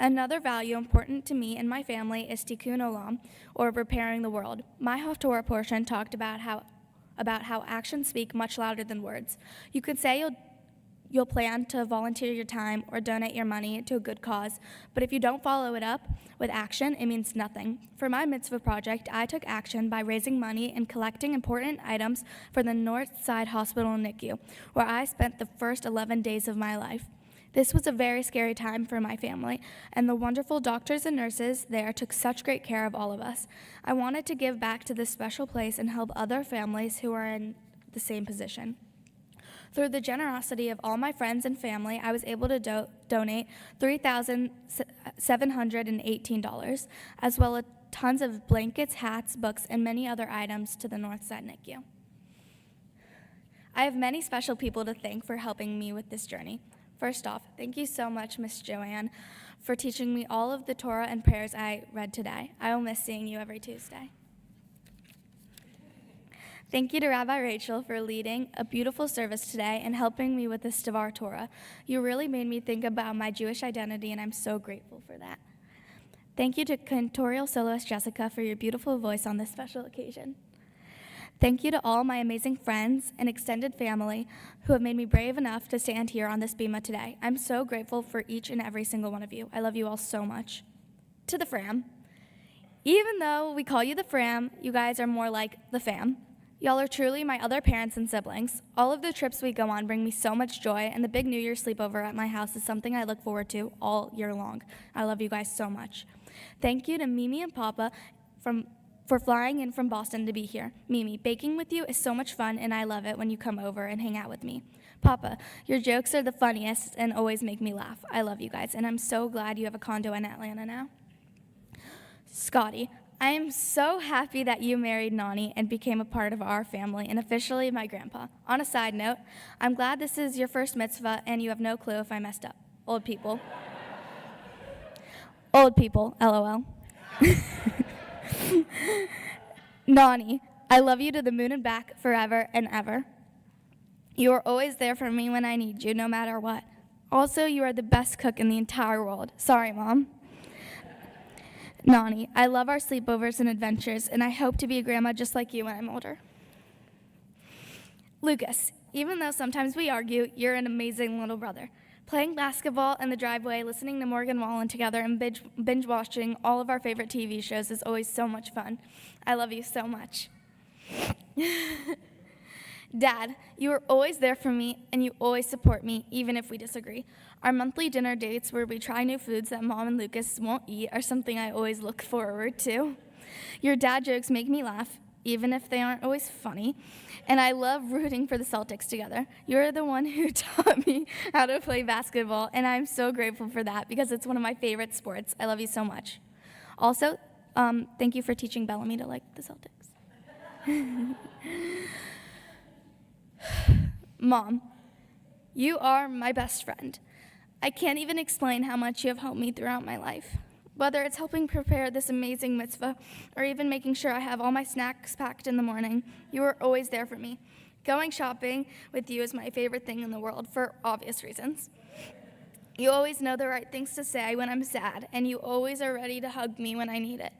Another value important to me and my family is tikkun olam, or repairing the world. My Haftorah portion talked about how actions speak much louder than words. You could say you'll plan to volunteer your time or donate your money to a good cause, but if you don't follow it up with action, it means nothing. For my mitzvah project, I took action by raising money and collecting important items for the North Side Hospital NICU, where I spent the first 11 days of my life. This was a very scary time for my family, and the wonderful doctors and nurses there took such great care of all of us. I wanted to give back to this special place and help other families who are in the same position. Through the generosity of all my friends and family, I was able to donate $3,718, as well as tons of blankets, hats, books, and many other items to the Northside NICU. I have many special people to thank for helping me with this journey. First off, thank you so much, Miss Joanne, for teaching me all of the Torah and prayers I read today. I will miss seeing you every Tuesday. Thank you to Rabbi Rachel for leading a beautiful service today and helping me with the Stavar Torah. You really made me think about my Jewish identity, and I'm so grateful for that. Thank you to cantorial soloist Jessica for your beautiful voice on this special occasion. Thank you to all my amazing friends and extended family who have made me brave enough to stand here on this bima today. I'm so grateful for each and every single one of you. I love you all so much. To the Fram. Even though we call you the Fram, you guys are more like the fam. Y'all are truly my other parents and siblings. All of the trips we go on bring me so much joy, and the big New Year's sleepover at my house is something I look forward to all year long. I love you guys so much. Thank you to Mimi and Papa for flying in from Boston to be here. Mimi, baking with you is so much fun, and I love it when you come over and hang out with me. Papa, your jokes are the funniest and always make me laugh. I love you guys, and I'm so glad you have a condo in Atlanta now. Scotty, I am so happy that you married Nani and became a part of our family and officially my grandpa. On a side note, I'm glad this is your first mitzvah and you have no clue if I messed up. Old people. Old people, LOL. Nani, I love you to the moon and back forever and ever. You are always there for me when I need you, no matter what. Also, you are the best cook in the entire world. Sorry, Mom. Nani, I love our sleepovers and adventures, and I hope to be a grandma just like you when I'm older. Lucas, even though sometimes we argue, you're an amazing little brother. Playing basketball in the driveway, listening to Morgan Wallen together, and binge watching all of our favorite TV shows is always so much fun. I love you so much. Dad, you are always there for me, and you always support me, even if we disagree. Our monthly dinner dates where we try new foods that Mom and Lucas won't eat are something I always look forward to. Your dad jokes make me laugh, even if they aren't always funny, and I love rooting for the Celtics together. You're the one who taught me how to play basketball, and I'm so grateful for that because it's one of my favorite sports. I love you so much. Also, thank you for teaching Bellamy to like the Celtics. Mom, you are my best friend. I can't even explain how much you have helped me throughout my life. Whether it's helping prepare this amazing mitzvah or even making sure I have all my snacks packed in the morning, you are always there for me. Going shopping with you is my favorite thing in the world for obvious reasons. You always know the right things to say when I'm sad, and you always are ready to hug me when I need it.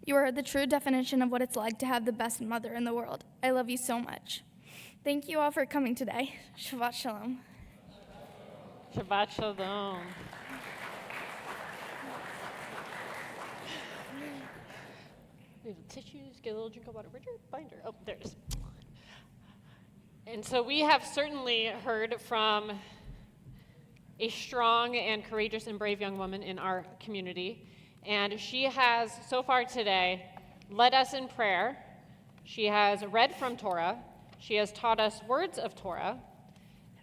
You are the true definition of what it's like to have the best mother in the world. I love you so much. Thank you all for coming today. Shabbat Shalom. Shabbat Shalom. We have tissues, get a little drink of water. Where's your binder? Oh, there it is. And so we have certainly heard from a strong and courageous and brave young woman in our community. And she has, so far today, led us in prayer. She has read from Torah. She has taught us words of Torah.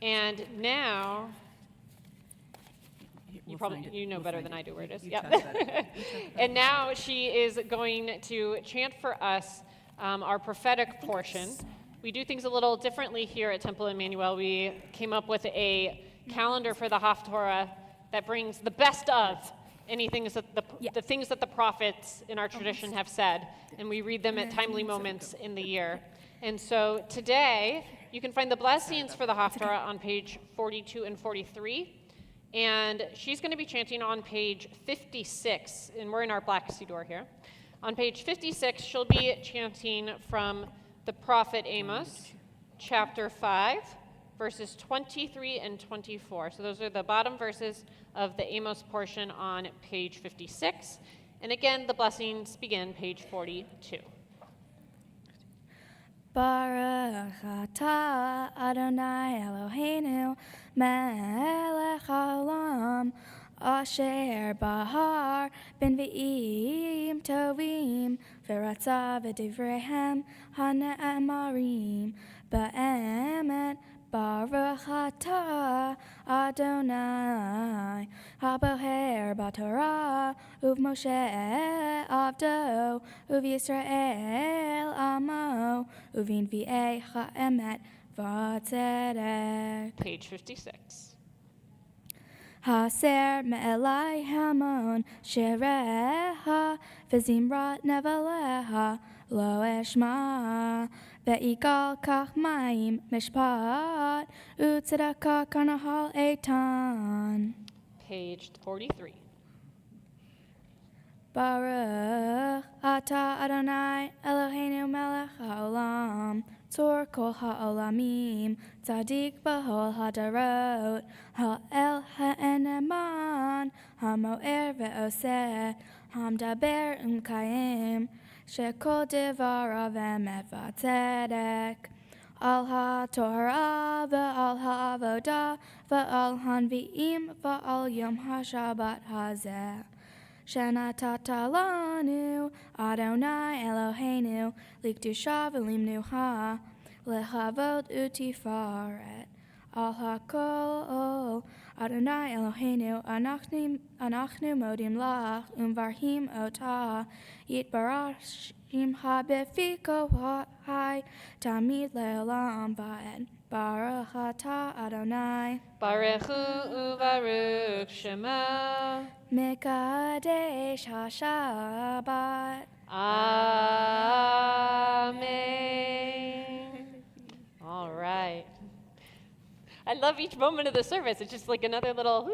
And now, you know better than I do where it is. Yep. And now she is going to chant for us our prophetic portion. We do things a little differently here at Temple Emanu-El. We came up with a calendar for the Haftorah that brings the best of anything that the things that the prophets in our tradition have said, and we read them at timely moments in the year. And so today, you can find the blessings for the Haftorah on page 42 and 43. And she's going to be chanting on page 56, and we're in our black Siddur here. On page 56, she'll be chanting from the prophet Amos, chapter 5, verses 23 and 24. So those are the bottom verses of the Amos portion on page 56. And again, the blessings begin page 42. Baruch atah Adonai Eloheinu melech haolam asher bahar b'nvi'im tovim v'ratza v'divrehem hane'emarim ba'emet Baruch atah Adonai haboher b'Torah uv'Moshe avdo uv'Yisrael amo uv'nvi'ei ha'emet v'tzedek. Page 56. Haser me'elai hamon shireha v'zimrat neveleha lo eshma ve'igal kach mayim mishpat u'tzedakah karnahal eitan. Page 43. Baruch atah Adonai Eloheinu melech haolam tzor kol ha'olamim tzadik b'hol hadarot ha'el ha'eneman ha'mo'er ve'oseh ha'mdaber u'mkayim shekol devarav emet v'tzedek al ha'torah ve'al ha'avodah ve'al hanvi'im ve'al yom ha'shabbat hazeh Shenatata lanu Adonai Eloheinu likdusha v'limnuha lechavod utifaret al hakol Adonai Eloheinu anachnu modim lach umvarhim otah yitbarach shimcha befiko hai tamid leolam va'ed Baruch atah Adonai Baruch hu u'baruch shema Mekadesh HaShabbat. Amen. All right. I love each moment of the service. It's just like another little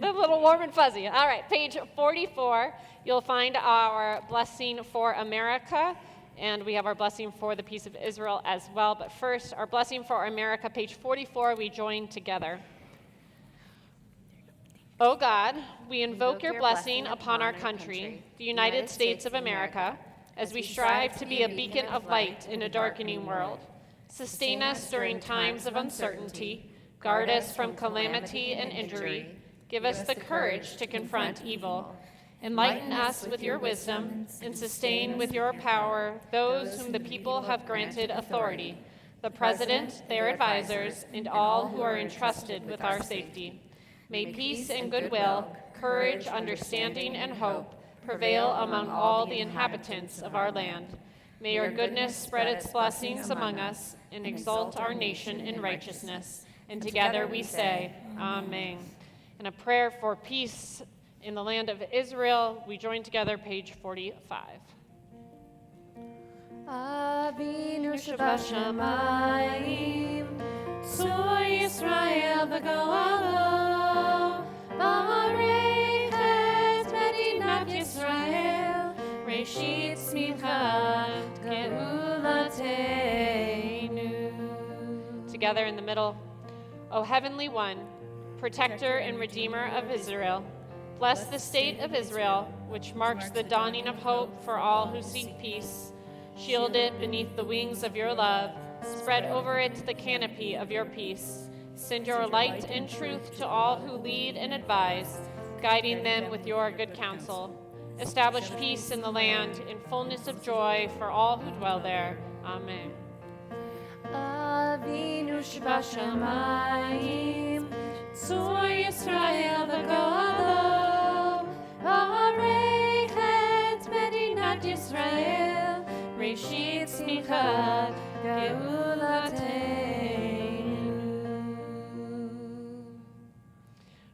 warm and fuzzy. All right, page 44, you'll find our blessing for America, and we have our blessing for the peace of Israel as well. But first, our blessing for America, page 44, we join together. O God, we invoke your blessing upon our country, the United States of America, as we strive to be a beacon of light in a darkening world. Sustain us during times of uncertainty, guard us from calamity and injury, give us the courage to confront evil. Enlighten us with your wisdom, and sustain with your power those whom the people have granted authority, the President, their advisors, and all who are entrusted with our safety. May peace and goodwill, courage, understanding, and hope prevail among all the inhabitants of our land. May your goodness spread its blessings among us and exalt our nation in righteousness. And together we say, Amen. And a prayer for peace in the land of Israel, we join together, page 45. Avinu Shabashamayim, Tzor Yisrael v'go'alo, Ba'arechet Medinat Yisrael, Reshit Smichat Ge'ulateinu. Together in the middle, O Heavenly One, Protector and Redeemer of Israel, bless the state of Israel, which marks the dawning of hope for all who seek peace. Shield it beneath the wings of your love. Spread over it the canopy of your peace. Send your light and truth to all who lead and advise, guiding them with your good counsel. Establish peace in the land in fullness of joy for all who dwell there. Amen. Avinu Shabashamayim, Tzor Yisrael v'go'alo, Ba'arechet Medinat Yisrael, Reshit Smichat Ge'ulateinu.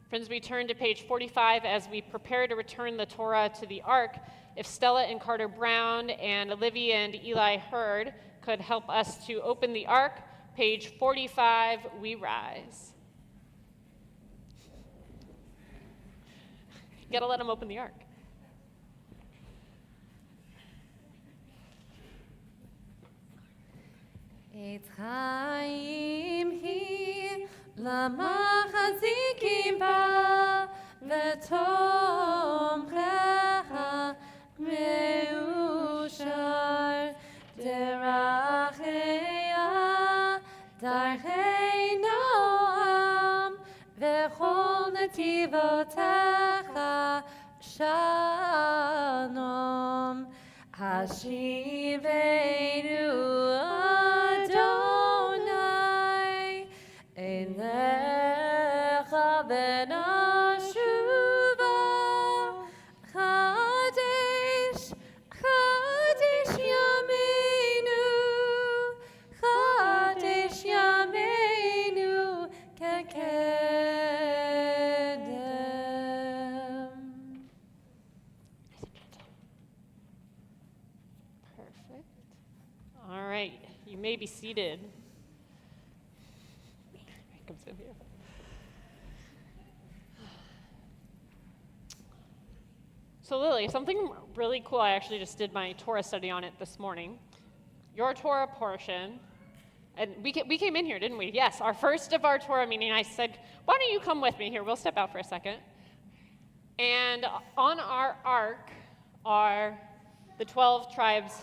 Friends, we turn to page 45 as we prepare to return the Torah to the Ark. If Stella and Carter Brown and Olivia and Eli Hurd could help us to open the Ark, page 45, we rise. You gotta let them open the Ark. Et Chaim hi lamachazikim ba v'tomchecha meushar derachem דרכי נועם וכל נתיבותיך שלום. השיבנו אדוני אליך ונשובה. חדש חדש ימינו, חדש ימינו כקדם. Perfect. All right, you may be seated. Come sit here. So Lily, something really cool, I actually just did my Torah study on it this morning. Your Torah portion, and we came in here, didn't we? Yes, our first of our Torah meeting, I said, why don't you come with me here? We'll step out for a second. And on our ark are the 12 tribes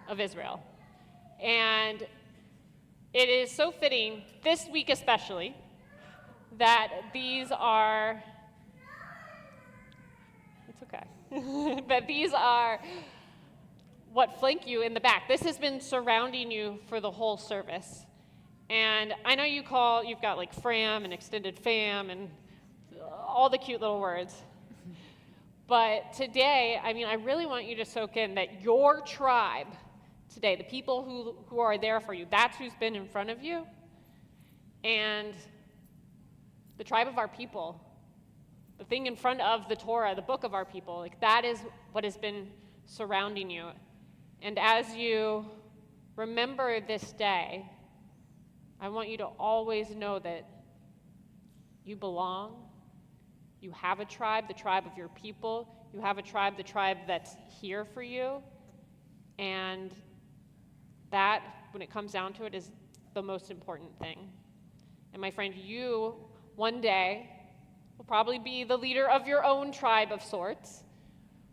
of Israel. And it is so fitting, this week especially, that these are, it's okay, that these are what flank you in the back. This has been surrounding you for the whole service. And I know you've got like fram and extended fam and all the cute little words. But today, I really want you to soak in that your tribe today, the people who are there for you, that's who's been in front of you. And the tribe of our people, the thing in front of the Torah, the book of our people, like that is what has been surrounding you. And as you remember this day, I want you to always know that you belong. You have a tribe, the tribe of your people. You have a tribe, the tribe that's here for you. And that, when it comes down to it, is the most important thing. And my friend, you, one day, will probably be the leader of your own tribe of sorts,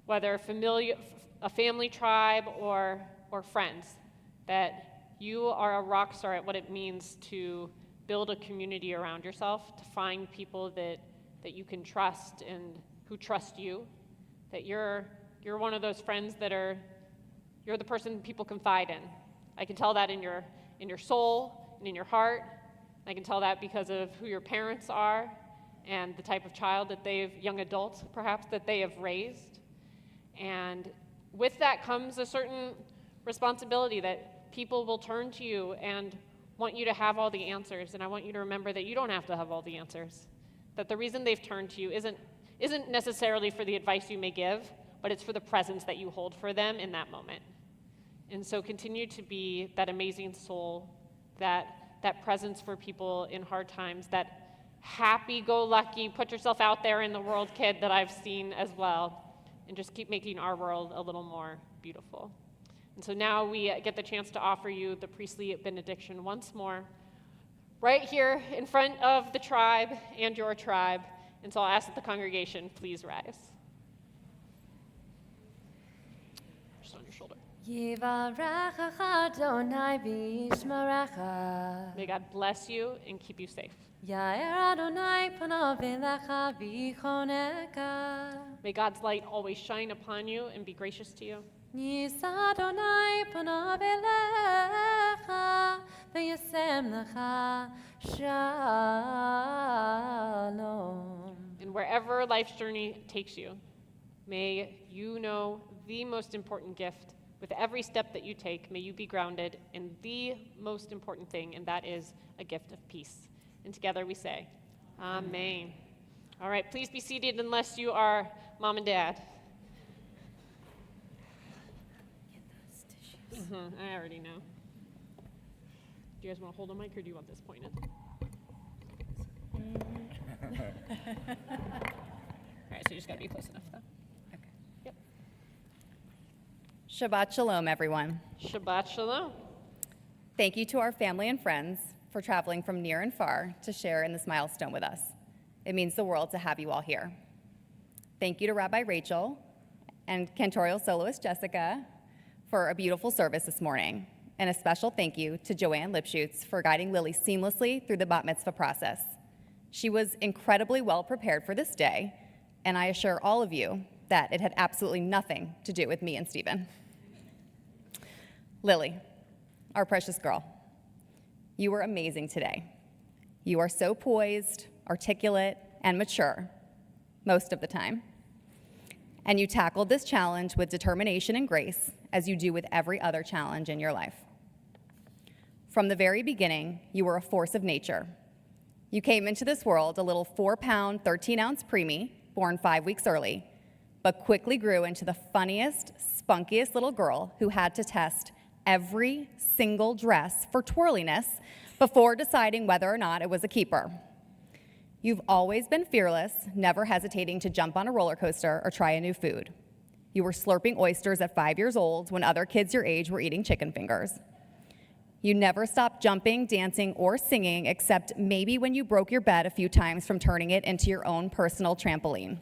whether a family tribe or friends, that you are a rock star at what it means to build a community around yourself, to find people that you can trust and who trust you, that you're one of those friends you're the person people confide in. I can tell that in your soul and in your heart. I can tell that because of who your parents are and the type of child young adults perhaps, that they have raised. And with that comes a certain responsibility that people will turn to you and want you to have all the answers. And I want you to remember that you don't have to have all the answers. That the reason they've turned to you isn't necessarily for the advice you may give, but it's for the presence that you hold for them in that moment. And so continue to be that amazing soul, that presence for people in hard times, that happy-go-lucky, put yourself out there in the world kid that I've seen as well, and just keep making our world a little more beautiful. And so now we get the chance to offer you the priestly benediction once more, right here in front of the tribe and your tribe. And so I'll ask that the congregation please rise. Just on your shoulder. Yivarechecha Adonai v'yishmerecha. May God bless you and keep you safe. Yair Adonai panav elecha v'yichoneka. May God's light always shine upon you and be gracious to you. Yisa Adonai panav elecha v'yasem lecha shalom. And wherever life's journey takes you, may you know the most important gift. With every step that you take, may you be grounded in the most important thing, and that is a gift of peace. And together we say, Amen. All right, please be seated unless you are mom and dad. Get those tissues. I already know. Do you guys want to hold a mic, or do you want this pointed? All right, so you just got to be close enough, though. Okay. Yep. Shabbat Shalom, everyone. Shabbat Shalom. Thank you to our family and friends for traveling from near and far to share in this milestone with us. It means the world to have you all here. Thank you to Rabbi Rachel and cantorial soloist Jessica for a beautiful service this morning. and a special thank you to Joanne Lipschutz for guiding Lily seamlessly through the bat mitzvah process. She was incredibly well prepared for this day, and I assure all of you that it had absolutely nothing to do with me and Stephen. Lily, our precious girl, you were amazing today. You are so poised, articulate, and mature most of the time. And you tackled this challenge with determination and grace, as you do with every other challenge in your life. From the very beginning, you were a force of nature. You came into this world a little 4-pound, 13-ounce preemie, born 5 weeks early, but quickly grew into the funniest, spunkiest little girl who had to test every single dress for twirliness before deciding whether or not it was a keeper. You've always been fearless, never hesitating to jump on a roller coaster or try a new food. You were slurping oysters at 5 years old when other kids your age were eating chicken fingers. You never stopped jumping, dancing, or singing, except maybe when you broke your bed a few times from turning it into your own personal trampoline.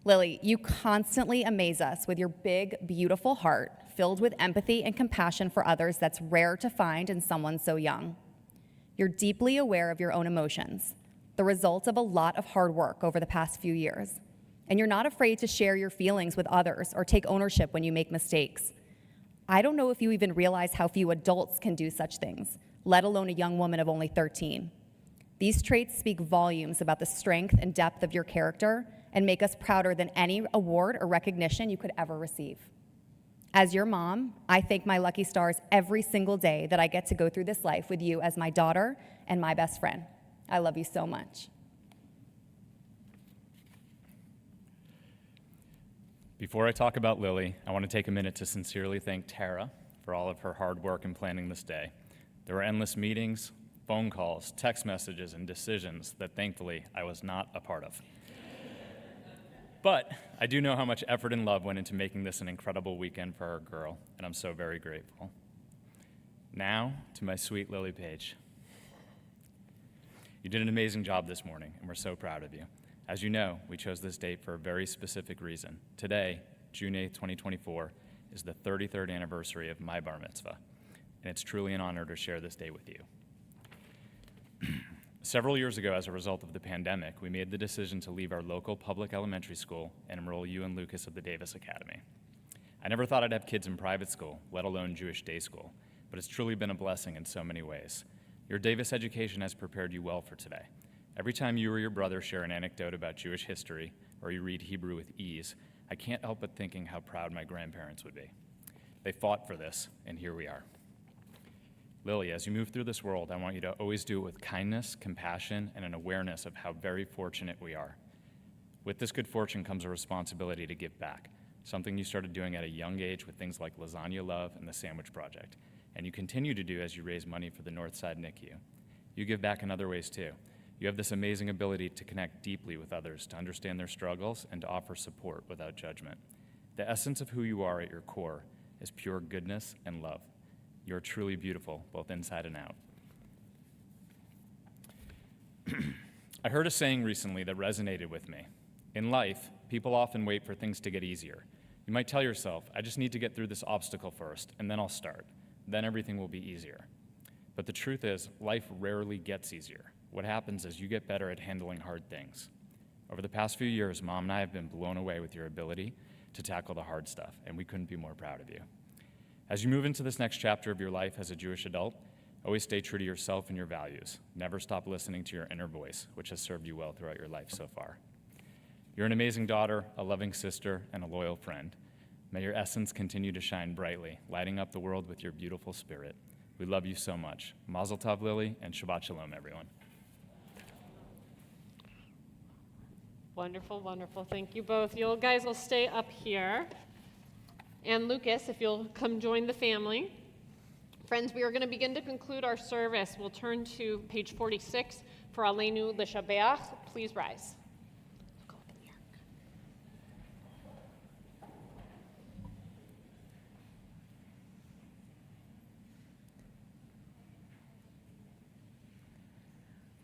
Lily, you constantly amaze us with your big, beautiful heart filled with empathy and compassion for others that's rare to find in someone so young. You're deeply aware of your own emotions, the result of a lot of hard work over the past few years. And you're not afraid to share your feelings with others or take ownership when you make mistakes. I don't know if you even realize how few adults can do such things, let alone a young woman of only 13. These traits speak volumes about the strength and depth of your character and make us prouder than any award or recognition you could ever receive. As your mom, I thank my lucky stars every single day that I get to go through this life with you as my daughter and my best friend. I love you so much. Before I talk about Lily, I want to take a minute to sincerely thank Tara for all of her hard work in planning this day. There were endless meetings, phone calls, text messages, and decisions that thankfully I was not a part of. But I do know how much effort and love went into making this an incredible weekend for our girl, and I'm so very grateful. Now, to my sweet Lily Page. You did an amazing job this morning, and we're so proud of you. As you know, we chose this date for a very specific reason. Today, June 8th, 2024, is the 33rd anniversary of my bar mitzvah, and it's truly an honor to share this day with you. Several years ago, as a result of the pandemic, we made the decision to leave our local public elementary school and enroll you and Lucas at the Davis Academy. I never thought I'd have kids in private school, let alone Jewish day school, but it's truly been a blessing in so many ways. Your Davis education has prepared you well for today. Every time you or your brother share an anecdote about Jewish history, or you read Hebrew with ease, I can't help but thinking how proud my grandparents would be. They fought for this, and here we are. Lily, as you move through this world, I want you to always do it with kindness, compassion, and an awareness of how very fortunate we are. With this good fortune comes a responsibility to give back, something you started doing at a young age with things like Lasagna Love and the Sandwich Project, and you continue to do as you raise money for the Northside NICU. You give back in other ways too. You have this amazing ability to connect deeply with others, to understand their struggles, and to offer support without judgment. The essence of who you are at your core is pure goodness and love. You're truly beautiful, both inside and out. I heard a saying recently that resonated with me. In life, people often wait for things to get easier. You might tell yourself, I just need to get through this obstacle first, and then I'll start. Then everything will be easier. But the truth is, life rarely gets easier. What happens is you get better at handling hard things. Over the past few years, Mom and I have been blown away with your ability to tackle the hard stuff, and we couldn't be more proud of you. As you move into this next chapter of your life as a Jewish adult, always stay true to yourself and your values. Never stop listening to your inner voice, which has served you well throughout your life so far. You're an amazing daughter, a loving sister, and a loyal friend. May your essence continue to shine brightly, lighting up the world with your beautiful spirit. We love you so much. Mazel tov, Lily, and Shabbat Shalom, everyone. Wonderful, wonderful. Thank you both. You guys will stay up here. And Lucas, if you'll come join the family. Friends, we are going to begin to conclude our service. We'll turn to page 46 for Emanu-El L'Shabeach. Please rise.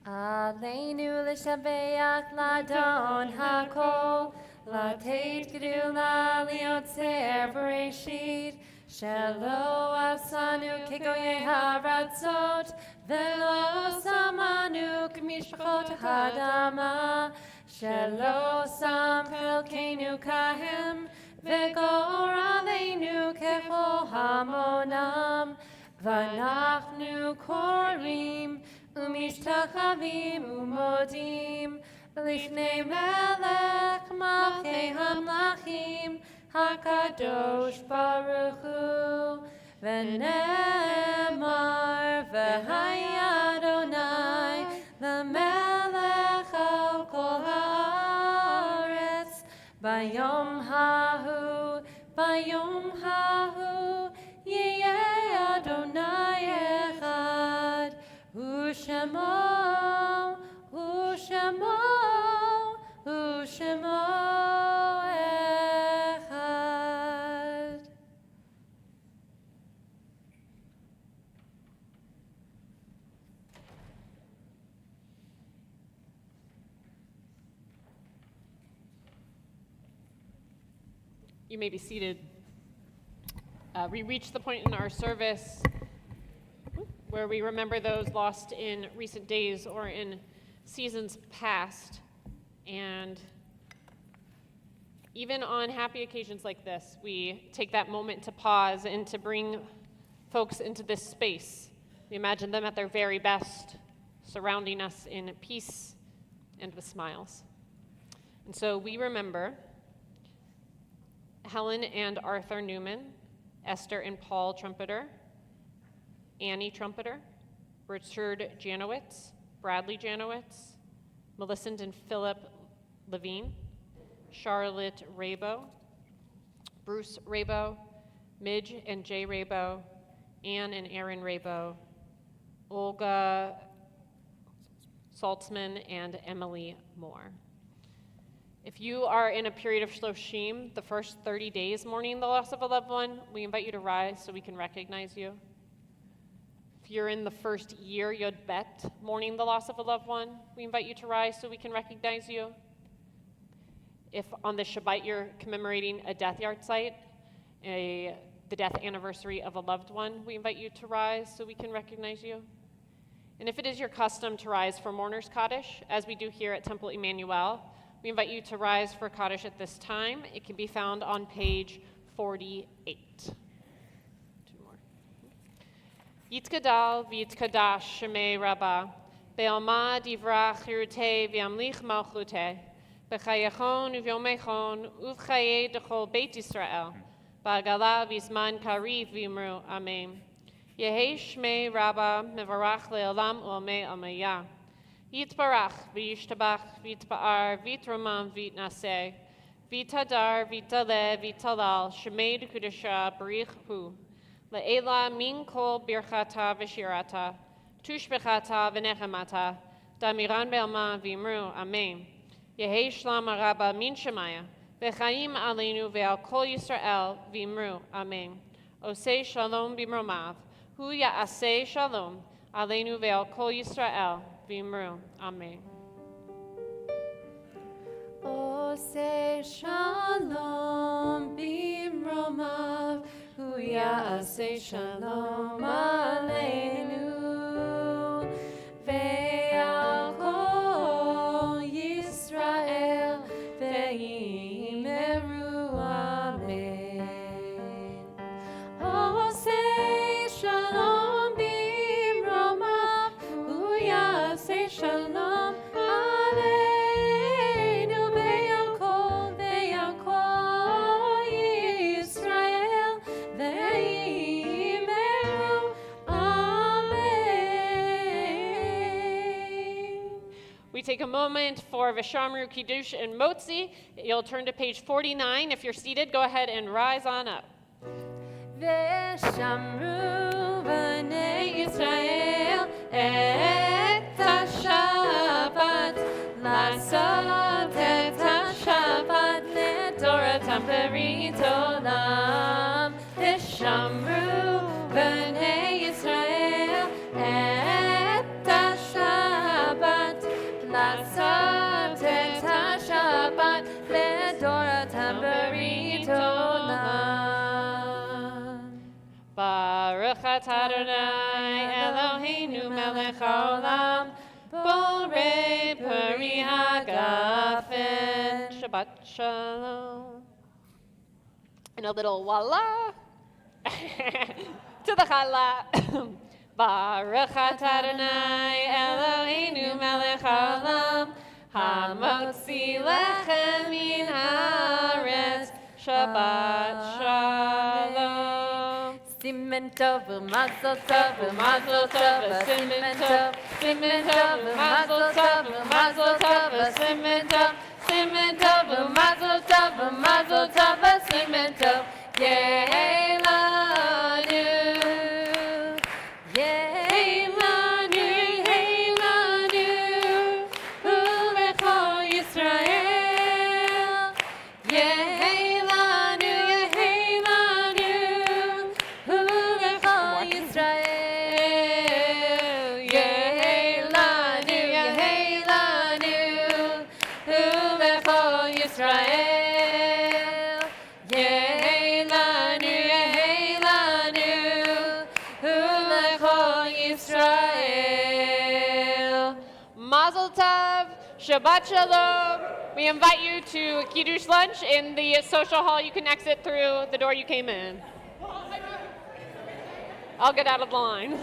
Aleinu l'shabeach l'adon hakol, l'teit gedula liotzer bereshit, שלא עשנו כגויי הארצות, ולא שמנו כמשפחות האדמה, שלא שם חלקנו כהם, וגורלנו ככל המונם, ואנחנו קוראים ומשתחווים ומודים לפני מלך מלכי המלכים, הקדוש ברוך הוא, ונאמר והיה אדוני למלך על כל הארץ, ביום ההוא יהיה אדוני אחד, ושמו אחד. You may be seated. We reach the point in our service where we remember those lost in recent days or in seasons past. And even on happy occasions like this, we take that moment to pause and to bring folks into this space. We imagine them at their very best, surrounding us in peace and with smiles. And so we remember Helen and Arthur Newman, Esther and Paul Trumpeter, Annie Trumpeter, Richard Janowitz, Bradley Janowitz, Millicent and Philip Levine, Charlotte Rabo, Bruce Rabo, Midge and Jay Rabo, Ann and Aaron Rabo, Olga Saltzman, and Emily Moore. If you are in a period of shloshim, the first 30 days mourning the loss of a loved one, we invite you to rise so we can recognize you. If you're in the first year, Yod Bet, mourning the loss of a loved one, we invite you to rise so we can recognize you. If on the Shabbat you're commemorating a death yard site, the death anniversary of a loved one, we invite you to rise so we can recognize you. And if it is your custom to rise for Mourner's Kaddish, as we do here at Temple Emanu-El, we invite you to rise for Kaddish at this time. It can be found on page 48. Two more. Yitkadal v'yitkadash shemei Rabbah, be'alma divra chirutei v'yamlich malchutei, b'chayachon uv'yomechon uv'chayei dechol Beit Yisrael, ba'agala v'zman karif v'yimru amen. Yehei shmei Rabbah mevarach le'olam u'amei amayah. Yitbarach v'yishtabach v'yitba'ar v'yitramam v'yitnaseh v'yitadar v'yitaleh v'yitalal shemei d'kudesha barich hu le'ela min kol birchata v'shirata tushbechata v'nechemata damiran be'alma v'yimru amen. Yehei shlam araba min shemaya v'chaim aleinu ve'al kol Yisrael v'yimru amen. Osei shalom b'mromav hu ya'aseh shalom aleinu ve'al kol Yisrael v'yimru amen. Oseh shalom b'mromav hu ya'aseh shalom aleinu ve'al kol Yisrael v'yimru amen. Oseh shalom b'mromav hu ya'aseh shalom aleinu ve'al kol Yisrael v'yimru amen. We take a moment for Vishamru, Kiddush, and Motzi. You'll turn to page 49. If you're seated, go ahead and rise on up. ושמרו בני ישראל את השבת, לעשות את השבת לתורתם ברית עולם. ושמרו בני ישראל את השבת, לעשות את השבת לתורתם ברית עולם. Baruch Adonai Eloheinu melech haolam borei peri hagafen. Shabbat shalom. And a little voila to the challah. Baruch Adonai Eloheinu melech haolam hamotzi lechem min haaretz. Shabbat shalom. Simen tov u'mazel tov u'mazel tov simen tov. Simen tov u'mazel tov u'mazel tov simen tov. Simen tov u'mazel tov u'mazel tov simen tov. Yehelanu, Yehelanu, Yehelanu, u'lechol Yisrael. Yehelanu, Yehelanu, u'lechol Yisrael. Yehelanu, Yehelanu, u'lechol Yisrael. Yehelanu, Yehelanu, u'lechol Yisrael. Mazel tov, Shabbat shalom. We invite you to Kiddush lunch in the social hall. You can exit through the door you came in. I'll get out of the line.